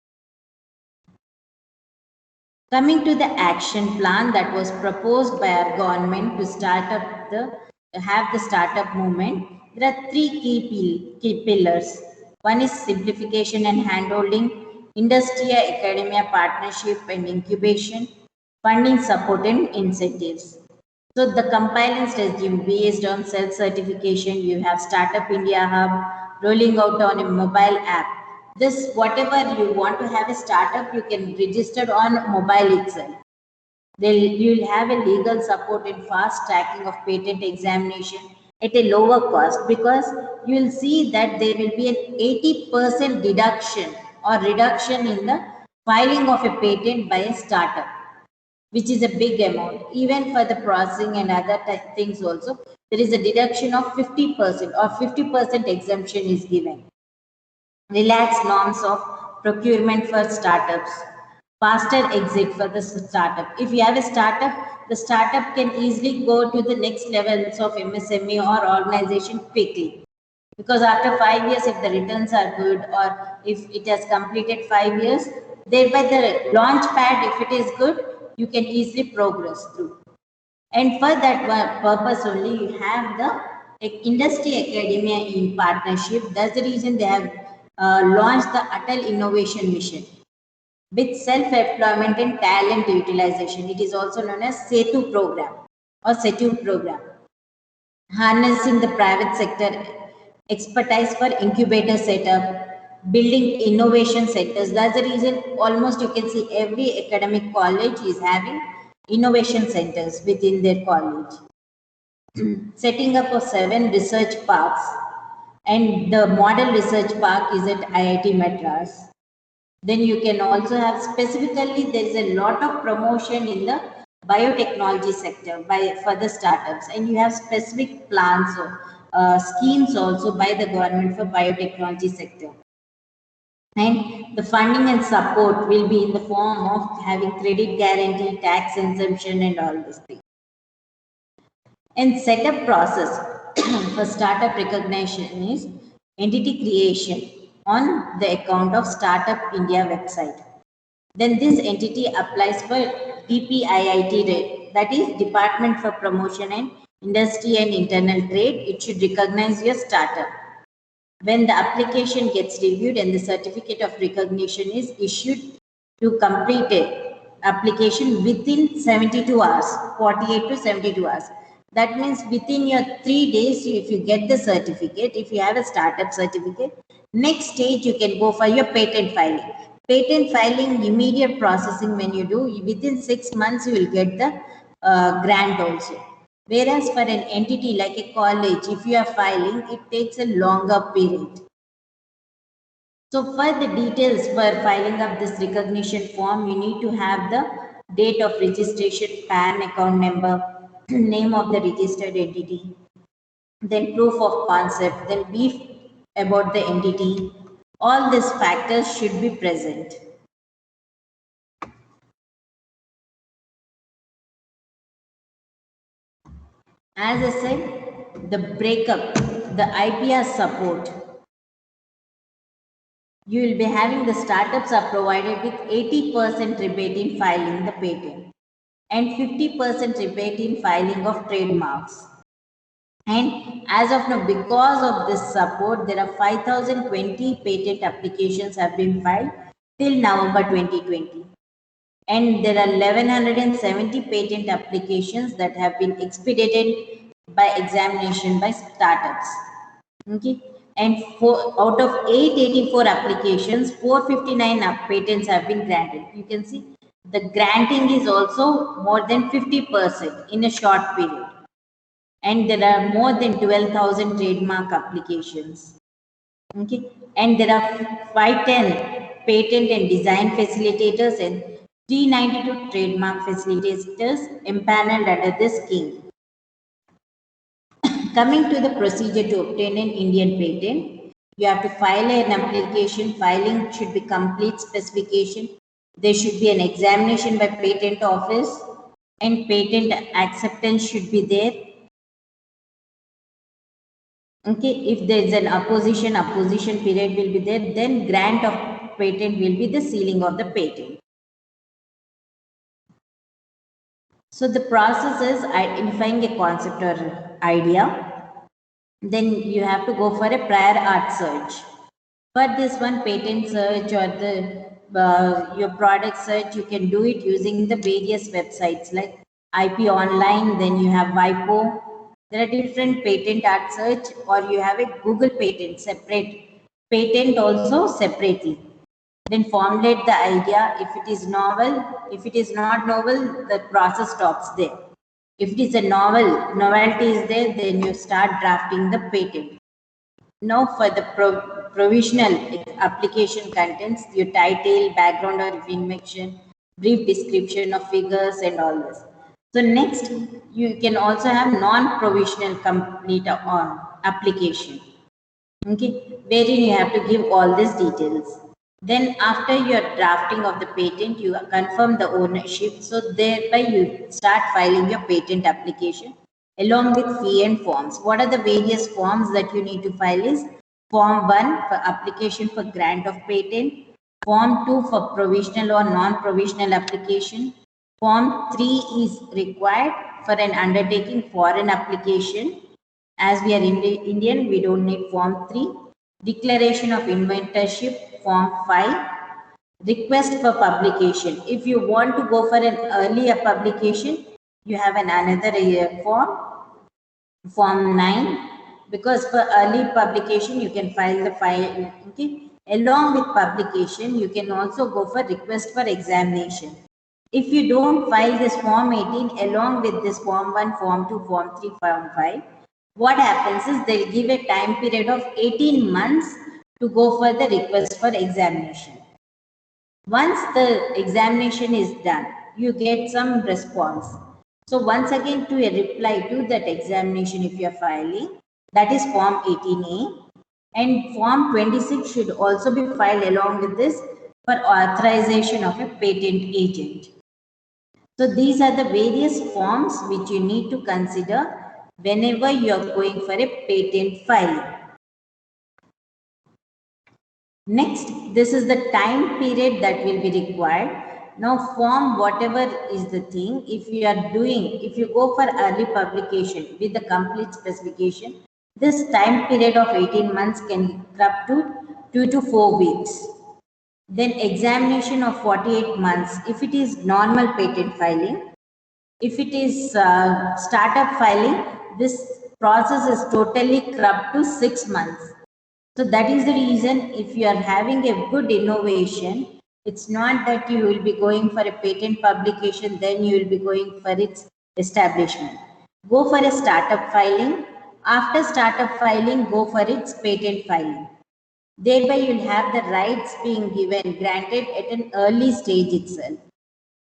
B: Coming to the action plan that was proposed by our government to have the startup movement, there are three key pillars. One is simplification and handholding, industry academia partnership and incubation, funding support and incentives. So the compliance regime based on self-certification, you have Startup India Hub, rolling out on a mobile app. This, whatever you want to have a startup, you can register on mobile itself. You'll have a legal support and fast tracking of patent examination at a lower cost, because you will see that there will be an 80% deduction or reduction in the filing of a patent by a startup, which is a big amount. Even for the processing and other things also, there is a deduction of 50% or 50% exemption is given. Relaxed norms of procurement for startups, faster exit for the startup. If you have a startup, the startup can easily go to the next levels of MSME or organization quickly. Because after 5 years, if the returns are good, or if it has completed 5 years, thereby the launch pad, if it is good, you can easily progress through. And for that purpose only, you have the industry academia in partnership. That's the reason they have launched the Atal Innovation Mission with self-employment and talent utilization. It is also known as SETU program or SETU program, harnessing the private sector expertise for incubator setup, building innovation centers. That's the reason almost you can see every academic college is having innovation centers within their college. Setting up of 7 research parks, and the model research park is at IIT Madras. Then you can also have specifically, there is a lot of promotion in the biotechnology sector for the startups, and you have specific plans or schemes also by the government for biotechnology sector. And the funding and support will be in the form of having credit guarantee, tax exemption, and all these things. And setup process for startup recognition is entity creation on the account of Startup India website. Then this entity applies for DPIIT, that is Department for Promotion and Industry and Internal Trade. It should recognize your startup. When the application gets reviewed and the certificate of recognition is issued to complete a application within 72 hours, 48 to 72 hours. That means within your 3 days, if you get the certificate, if you have a startup certificate, next stage you can go for your patent filing. Patent filing, immediate processing when you do, within 6 months you will get the grant also. Whereas for an entity like a college, if you are filing, it takes a longer period. So for the details for filing up this recognition form, you need to have the date of registration, PAN account number, name of the registered entity, then proof of concept, then brief about the entity. All these factors should be present. As I said, the breakup, the IPR support, you will be having the startups are provided with 80% rebate in filing the patent and 50% rebate in filing of trademarks. And as of now, because of this support, there are 5,020 patent applications have been filed till November 2020. And there are 1,170 patent applications that have been expedited by examination by startups. Okay. And out of 884 applications, 459 patents have been granted. You can see the granting is also more than 50% in a short period. And there are more than 12,000 trademark applications. Okay. And there are 510 patent and design facilitators and 392 trademark facilitators empaneled under this scheme. Coming to the procedure to obtain an Indian patent, you have to file an application. Filing should be complete specification. There should be an examination by patent office and patent acceptance should be there. Okay, if there is an opposition period will be there, then grant of patent will be the sealing of the patent. So the process is identifying a concept or idea. Then you have to go for a prior art search. For this one, patent search or the your product search, you can do it using the various websites like IP Online. Then you have WIPO. There are different patent art search, or you have a Google patent separate patent also separately. Then formulate the idea. If it is novel, if it is not novel, the process stops there. If it is a novelty is there, then you start drafting the patent. Now for the provisional application contents, your title, background or information, brief description of figures and all this. So next, you can also have non-provisional complete application. Okay, wherein you have to give all these details. Then after your drafting of the patent, you confirm the ownership. So thereby you start filing your patent application along with fee and forms. What are the various forms that you need to file is Form 1 for application for grant of patent, Form 2 for provisional or non-provisional application, Form 3 is required for an undertaking for an application. As we are Indian, we don't need Form 3. Declaration of inventorship, Form 5. Request for publication. If you want to go for an earlier publication, you have another form, Form 9. Because for early publication, you can file the file. Okay. Along with publication, you can also go for request for examination. If you don't file this Form 18 along with this Form 1, Form 2, Form 3, Form 5, what happens is they'll give a time period of 18 months to go for the request for examination. Once the examination is done, you get some response. So once again to a reply to that examination if you are filing, that is Form 18A, and Form 26 should also be filed along with this for authorization of a patent agent. So these are the various forms which you need to consider whenever you are going for a patent filing. Next, this is the time period that will be required. Now form whatever is the thing, if you go for early publication with the complete specification, this time period of 18 months can come up to 2 to 4 weeks. Then examination of 48 months if it is normal patent filing. If it is startup filing, this process is totally up to 6 months. So that is the reason if you are having a good innovation, it's not that you will be going for a patent publication, then you will be going for its establishment. Go for a startup filing. After startup filing, go for its patent filing. Thereby, you'll have the rights being granted at an early stage itself.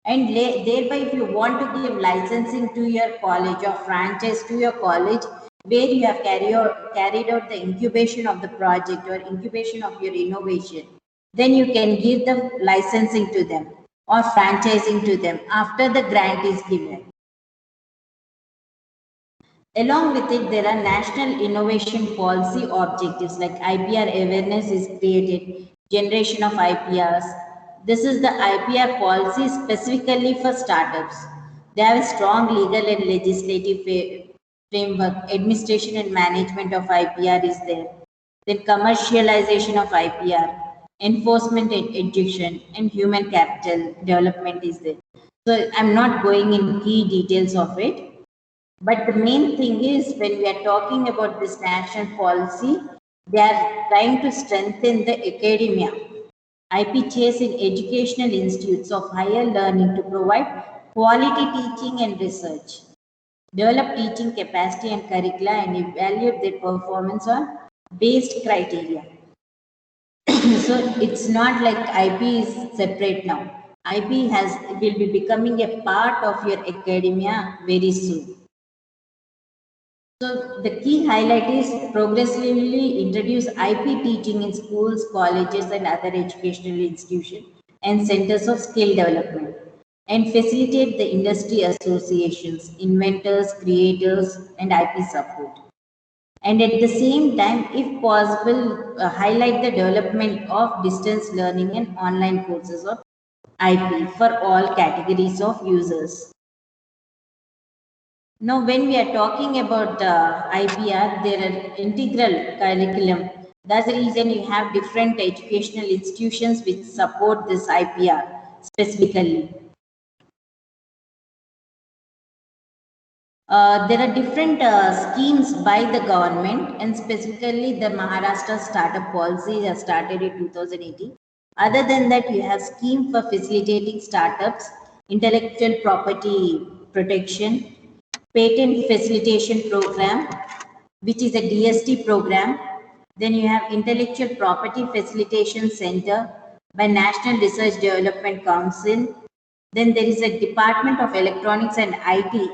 B: And thereby, if you want to give licensing to your college or franchise to your college, where you have carried out the incubation of the project or incubation of your innovation, then you can give the licensing to them or franchising to them after the grant is given. Along with it, there are national innovation policy objectives like IPR awareness is created, generation of IPRs. This is the IPR policy specifically for startups. They have a strong legal and legislative framework. Administration and management of IPR is there. Then commercialization of IPR, enforcement and education, and human capital development is there. So I'm not going in key details of it. But the main thing is when we are talking about this national policy, they are trying to strengthen the academia. IP chairs in educational institutes of higher learning to provide quality teaching and research, develop teaching capacity and curricula, and evaluate their performance on based criteria. So it's not like IP is separate now. IP will be becoming a part of your academia very soon. So the key highlight is progressively introduce IP teaching in schools, colleges, and other educational institutions and centers of skill development, and facilitate the industry associations, inventors, creators, and IP support. And at the same time, if possible, highlight the development of distance learning and online courses of IP for all categories of users. Now, when we are talking about IPR, there are integral curriculum. That's the reason you have different educational institutions which support this IPR specifically. There are different schemes by the government, and specifically the Maharashtra Startup Policy has started in 2018. Other than that, you have scheme for facilitating startups, intellectual property protection, patent facilitation program, which is a DST program. Then you have intellectual property facilitation center by National Research Development Council. Then there is a Department of Electronics and IT,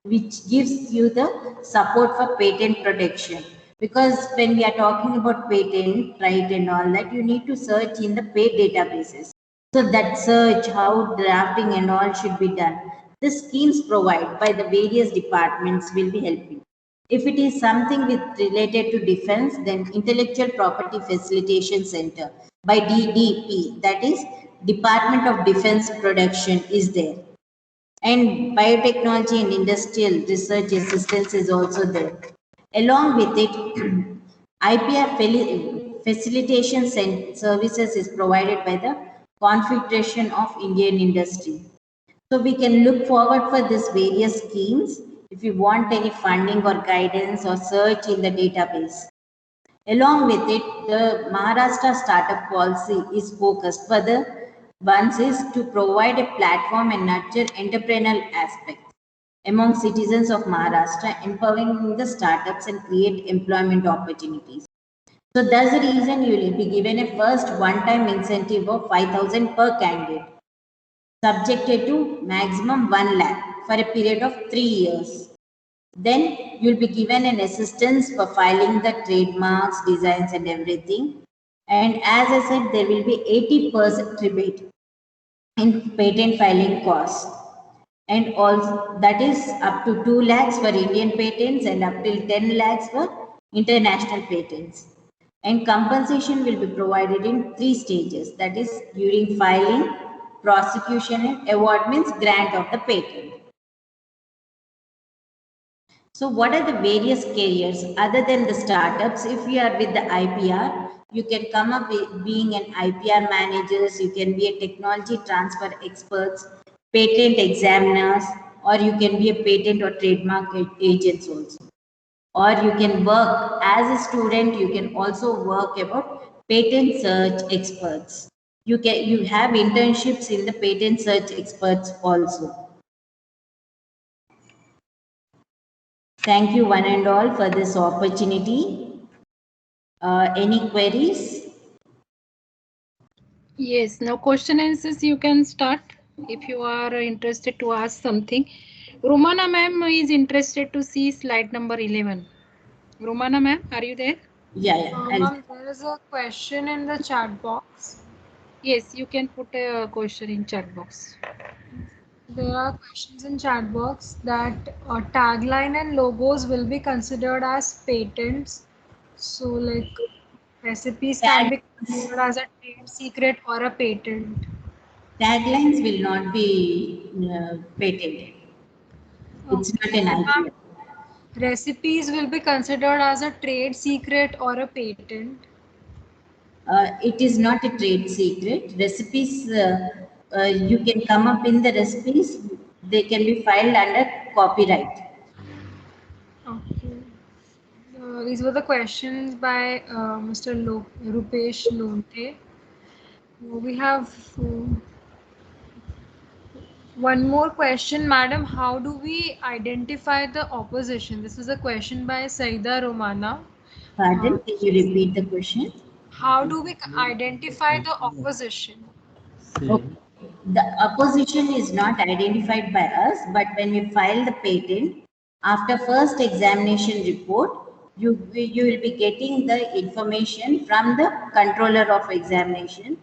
B: which gives you the support for patent protection. Because when we are talking about patent, right, and all that, you need to search in the paid databases. So that search, how drafting and all should be done. The schemes provided by the various departments will be helping. If it is something related to defense, then Intellectual Property Facilitation Center by DDP, that is Department of Defense Production, is there. And biotechnology and industrial research assistance is also there. Along with it, IPR facilitation services is provided by the Confederation of Indian Industry. So we can look forward for these various schemes if you want any funding or guidance or search in the database. Along with it, the Maharashtra startup policy is focused. Further, ones is to provide a platform and nurture entrepreneurial aspects among citizens of Maharashtra, empowering the startups and create employment opportunities. So that's the reason you will be given a first one-time incentive of 5,000 per candidate, subjected to maximum 1 lakh for a period of 3 years. Then you'll be given an assistance for filing the trademarks, designs and everything. And as I said, there will be 80% rebate in patent filing costs. And also that is up to 2 lakhs for Indian patents and up till 10 lakhs for international patents. And compensation will be provided in 3 stages. That is during filing, prosecution and award means grant of the patent. So what are the various careers other than the startups? If you are with the IPR, you can come up with being an IPR managers, you can be a technology transfer experts, patent examiners, or you can be a patent or trademark agents also. Or you can work as a student, you can also work about patent search experts. You have internships in the patent search experts also. Thank you one and all for this opportunity. Any queries?
A: Yes, now question answers you can start if you are interested to ask something. Romana ma'am is interested to see slide number 11. Romana ma'am, are you there?
B: Yeah.
C: Ma'am, there is a question in the chat box.
A: Yes, you can put a question in chat box.
C: There are questions in chat box that tagline and logos will be considered as patents. So, like recipes can be considered as a trade secret or a patent.
B: Taglines will not be patented. It's not an
C: And
B: IPR.
C: recipes will be considered as a trade secret or a patent.
B: It is not a trade secret. Recipes, you can come up in the recipes. They can be filed under copyright.
C: Okay. These were the questions by Mr. Rupesh Lonte. We have one more question, madam. How do we identify the opposition? This is a question by Saida Romana.
B: Pardon, can you repeat the question?
C: How do we identify the opposition?
B: Okay. The opposition is not identified by us, but when we file the patent, after first examination report, you will be getting the information from the controller of examination,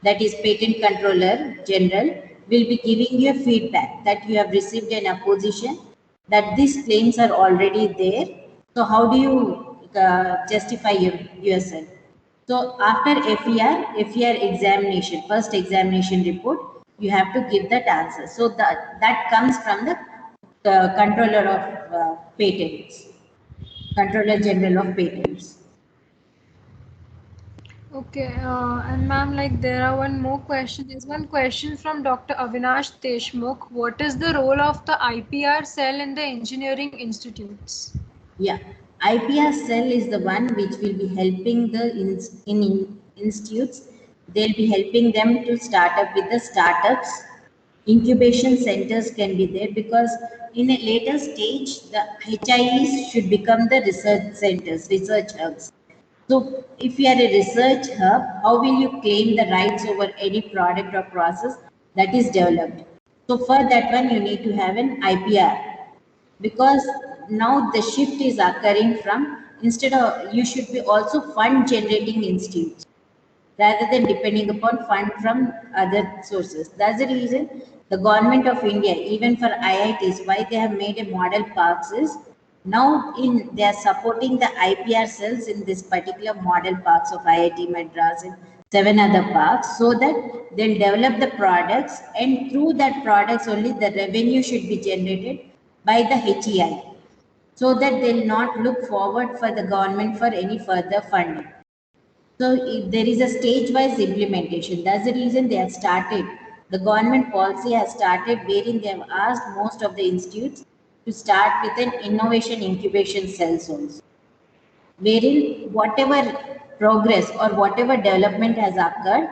B: that is patent controller general, will be giving you a feedback that you have received an opposition, that these claims are already there. So how do you justify yourself? So after FER examination, first examination report, you have to give that answer. So that comes from the controller of patents, controller general of patents.
C: Okay, and ma'am, like there are one more question. There's one question from Dr. Avinash Deshmukh. What is the role of the IPR cell in the engineering institutes?
B: Yeah, IPR cell is the one which will be helping the institutes. They'll be helping them to start up with the startups. Incubation centers can be there because in a later stage, the HIEs should become the research centers, research hubs. So if you are a research hub, how will you claim the rights over any product or process that is developed? So for that one, you need to have an IPR, because now the shift is occurring from, instead of, you should be also fund generating institutes rather than depending upon fund from other sources. That's the reason the government of India, even for IITs, why they have made a model parks is, now they are supporting the IPR cells in this particular model parks of IIT Madras and 7 other parks, so that they'll develop the products, and through that products only the revenue should be generated by the HEI, so that they'll not look forward for the government for any further funding. So if there is a stage-wise implementation. That's the reason they have started. The government policy has started wherein they have asked most of the institutes to start with an innovation incubation cells also, wherein whatever progress or whatever development has occurred,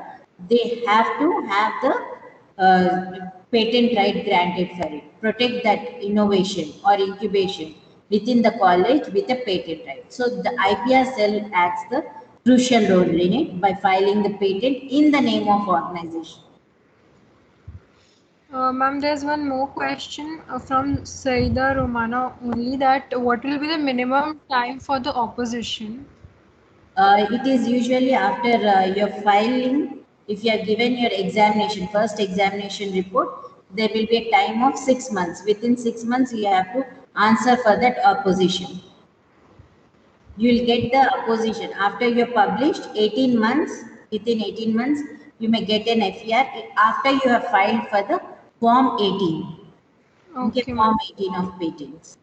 B: they have to have the patent right granted for it. Protect that innovation or incubation within the college with a patent right. So the IPR cell acts the crucial role in it by filing the patent in the name of organization.
C: Ma'am, there's one more question from Saida Romana only, that what will be the minimum time for the opposition?
B: It is usually after your filing, if you have given your examination, first examination report, there will be a time of 6 months. Within 6 months, you have to answer for that opposition. You will get the opposition. After you are published, 18 months, within 18 months, you may get an FER after you have filed for the Form 18.
C: Okay,
B: Form 18 of patents.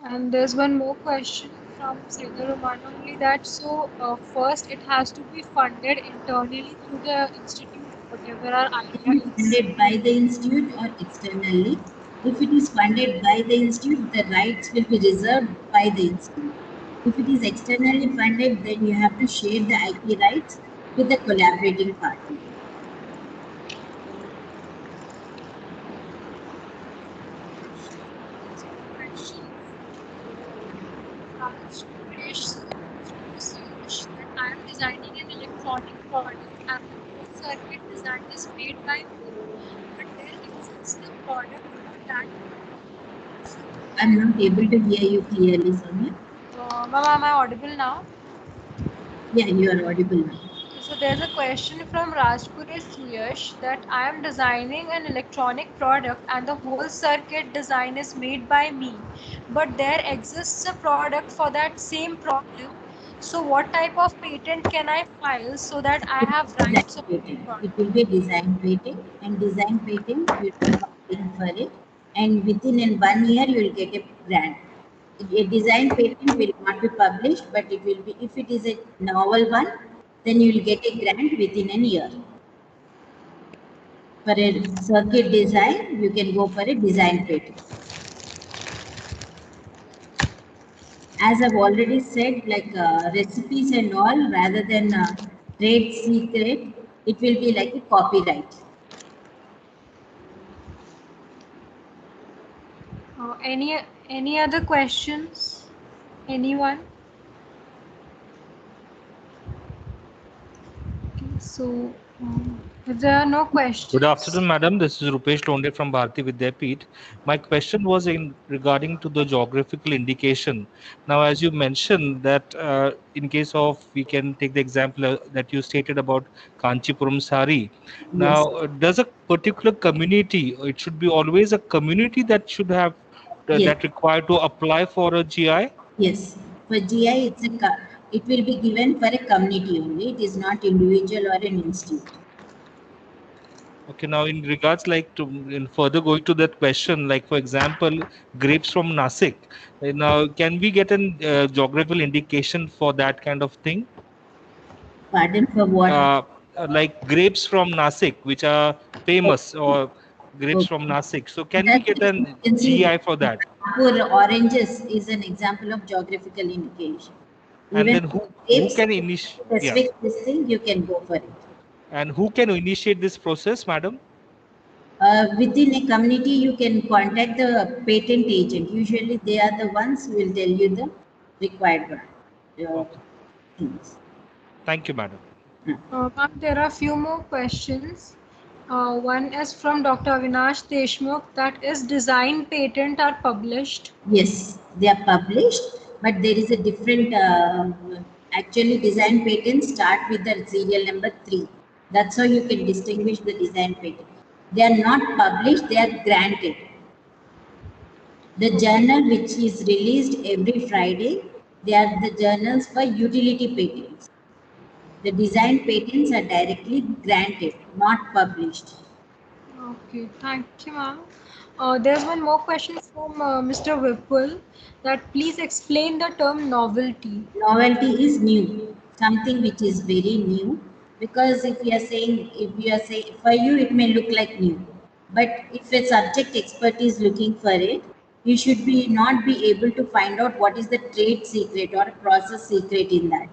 C: and there's one more question from Saida Romana only, that first it has to be funded internally through the institute, whatever our idea is.
B: Funded by the institute or externally. If it is funded by the institute, the rights will be reserved by the institute. If it is externally funded, then you have to share the IP rights with the collaborating party.
C: I am designing an electronic product and the whole circuit design is made by me, but there exists the product for that.
B: I'm not able to hear you clearly, Sonia.
C: Ma'am, am I audible now?
B: Yeah, you are audible now.
C: So there's a question from Rajpuri Suyash, that I am designing an electronic product and the whole circuit design is made by me, but there exists a product for that same problem. So what type of patent can I file so that I have rights of
B: Patent.
C: product?
B: It will be a design patent, and design patent you will be filing for it, and within in 1 year you will get a grant. A design patent will not be published, but it will be, if it is a novel one, then you will get a grant within a year. For a circuit design, you can go for a design patent. As I've already said, like recipes and all, rather than trade secret, it will be like a copyright.
C: Any other questions? Anyone? Okay, so if there are no questions.
D: Good afternoon, madam. This is Rupesh Londe from Bharati Vidyapeeth. My question was in regarding to the geographical indication. Now, as you mentioned that in case of, we can take the example that you stated about Kanchipuram sari. Now, does a particular community, it should be always a community that should have that required to apply for a GI?
B: Yes, for GI, it will be given for a community only. It is not individual or an institute.
D: Okay, now in regards like to in further going to that question, like for example, grapes from Nasik. Now, can we get a geographical indication for that kind of thing?
B: Pardon, for what?
D: Like grapes from Nasik, which are famous, or grapes from Nasik. So can we get an GI for that?
B: Oranges is an example of geographical indication.
D: And
B: Even
D: then who can initiate?
B: Specific this thing, you can go for it.
D: And who can initiate this process, madam?
B: Within a community, you can contact the patent agent. Usually, they are the ones who will tell you the required things.
D: Thank you, madam.
C: Ma'am, there are a few more questions. One is from Dr. Avinash Deshmukh, that is design patent are published.
B: Yes, they are published, but there is a different, actually design patents start with the serial number 3. That's how you can distinguish the design patent. They are not published, they are granted. The journal which is released every Friday, they are the journals for utility patents. The design patents are directly granted, not published.
C: Okay, thank you, ma'am. There's one more question from Mr. Vipul, that please explain the term novelty.
B: Novelty is new, something which is very new, because if you are saying, for you it may look like new, but if a subject expert is looking for it, you should be not be able to find out what is the trade secret or process secret in that.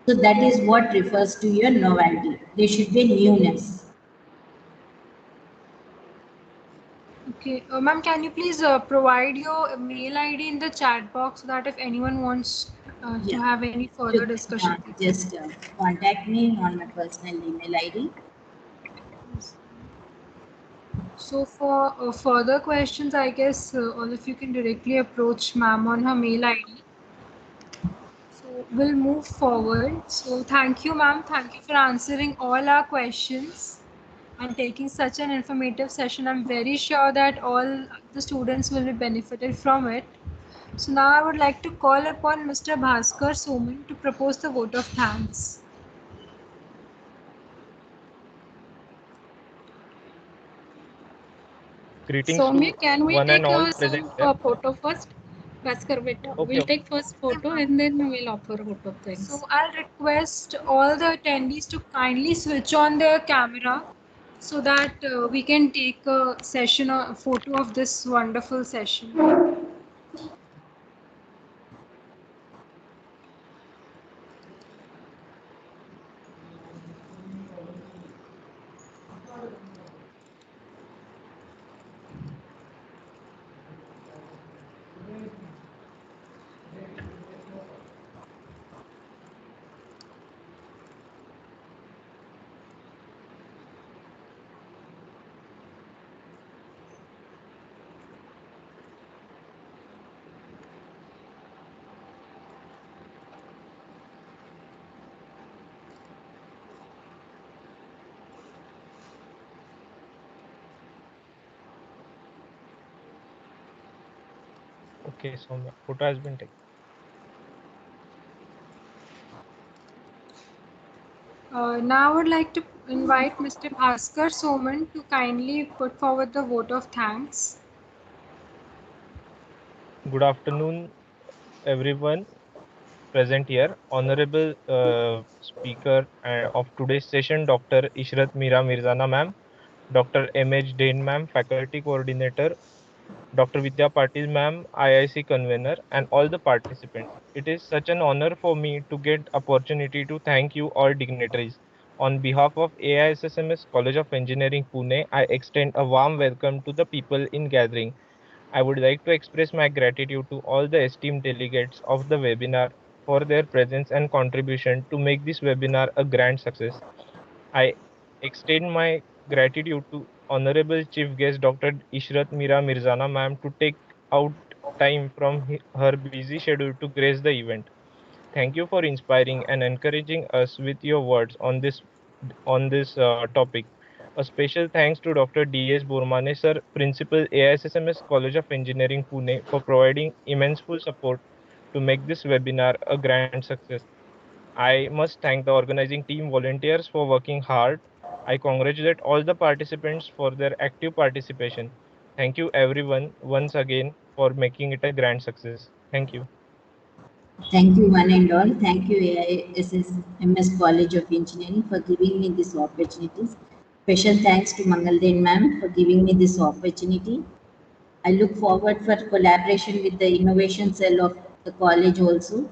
B: So that is what refers to your novelty. There should be newness.
C: Okay, ma'am, can you please provide your mail ID in the chat box so that if anyone wants to
B: Yeah.
C: have any further discussion?
B: Just contact me on my personal email ID.
C: So for further questions, I guess all of you can directly approach ma'am on her mail ID. So we'll move forward. So thank you, ma'am. Thank you for answering all our questions and taking such an informative session. I'm very sure that all the students will be benefited from it. So now I would like to call upon Mr. Bhaskar Soman to propose the vote of thanks.
E: Greetings
A: Soumya,
E: to
A: can we
E: one
A: take
E: and all
A: a
E: present here.
A: photo first? Bhaskar, beta.
E: Okay,
A: We'll
E: okay.
A: take first photo and then we'll offer vote of thanks.
C: So I'll request all the attendees to kindly switch on their camera so that we can take a session or a photo of this wonderful session.
E: Okay, so photo has been taken.
C: Now I would like to invite Mr. Bhaskar Soman to kindly put forward the vote of thanks.
E: Good afternoon, everyone present here. Honorable speaker of today's session, Dr. Ishrat Mira Mirzana ma'am, Dr. M.H. Dain ma'am, faculty coordinator, Dr. Vidya Patil ma'am, IIC convener, and all the participants. It is such an honor for me to get opportunity to thank you all dignitaries. On behalf of AISSMS College of Engineering Pune, I extend a warm welcome to the people in gathering. I would like to express my gratitude to all the esteemed delegates of the webinar for their presence and contribution to make this webinar a grand success. I extend my gratitude to Honorable Chief Guest Dr. Ishrat Mira Mirzana ma'am to take out time from her busy schedule to grace the event. Thank you for inspiring and encouraging us with your words on this topic. A special thanks to Dr. D.S. Bormane sir, Principal AISSMS College of Engineering Pune for providing immense full support to make this webinar a grand success. I must thank the organizing team volunteers for working hard. I congratulate all the participants for their active participation. Thank you everyone once again for making it a grand success. Thank you.
B: Thank you, one and all. Thank you, AISSMS College of Engineering, for giving me this opportunity. Special thanks to Mangalden ma'am for giving me this opportunity. I look forward for collaboration with the innovation cell of the college also,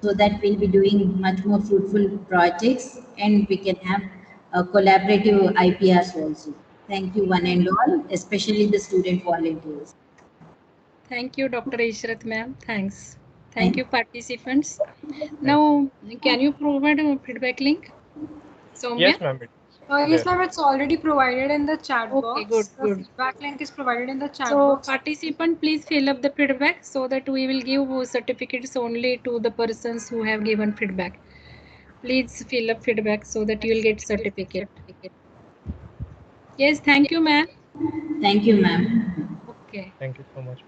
B: so that we'll be doing much more fruitful projects and we can have collaborative IPRs also. Thank you, one and all, especially the student volunteers.
A: Thank you, Dr. Ishrat ma'am. Thanks. Thank you, participants. Now, can you provide a feedback link? Soumya?
E: Yes, ma'am.
C: Yes, ma'am, it's already provided in the chat
A: Okay,
C: box.
A: good,
C: The
A: good.
C: feedback link is provided in the chat
A: So,
C: box.
A: participant, please fill up the feedback so that we will give certificates only to the persons who have given feedback. Please fill up feedback so that you will get certificate. Yes, thank you, ma'am.
B: Thank you, ma'am.
A: Okay.
E: Thank you so much.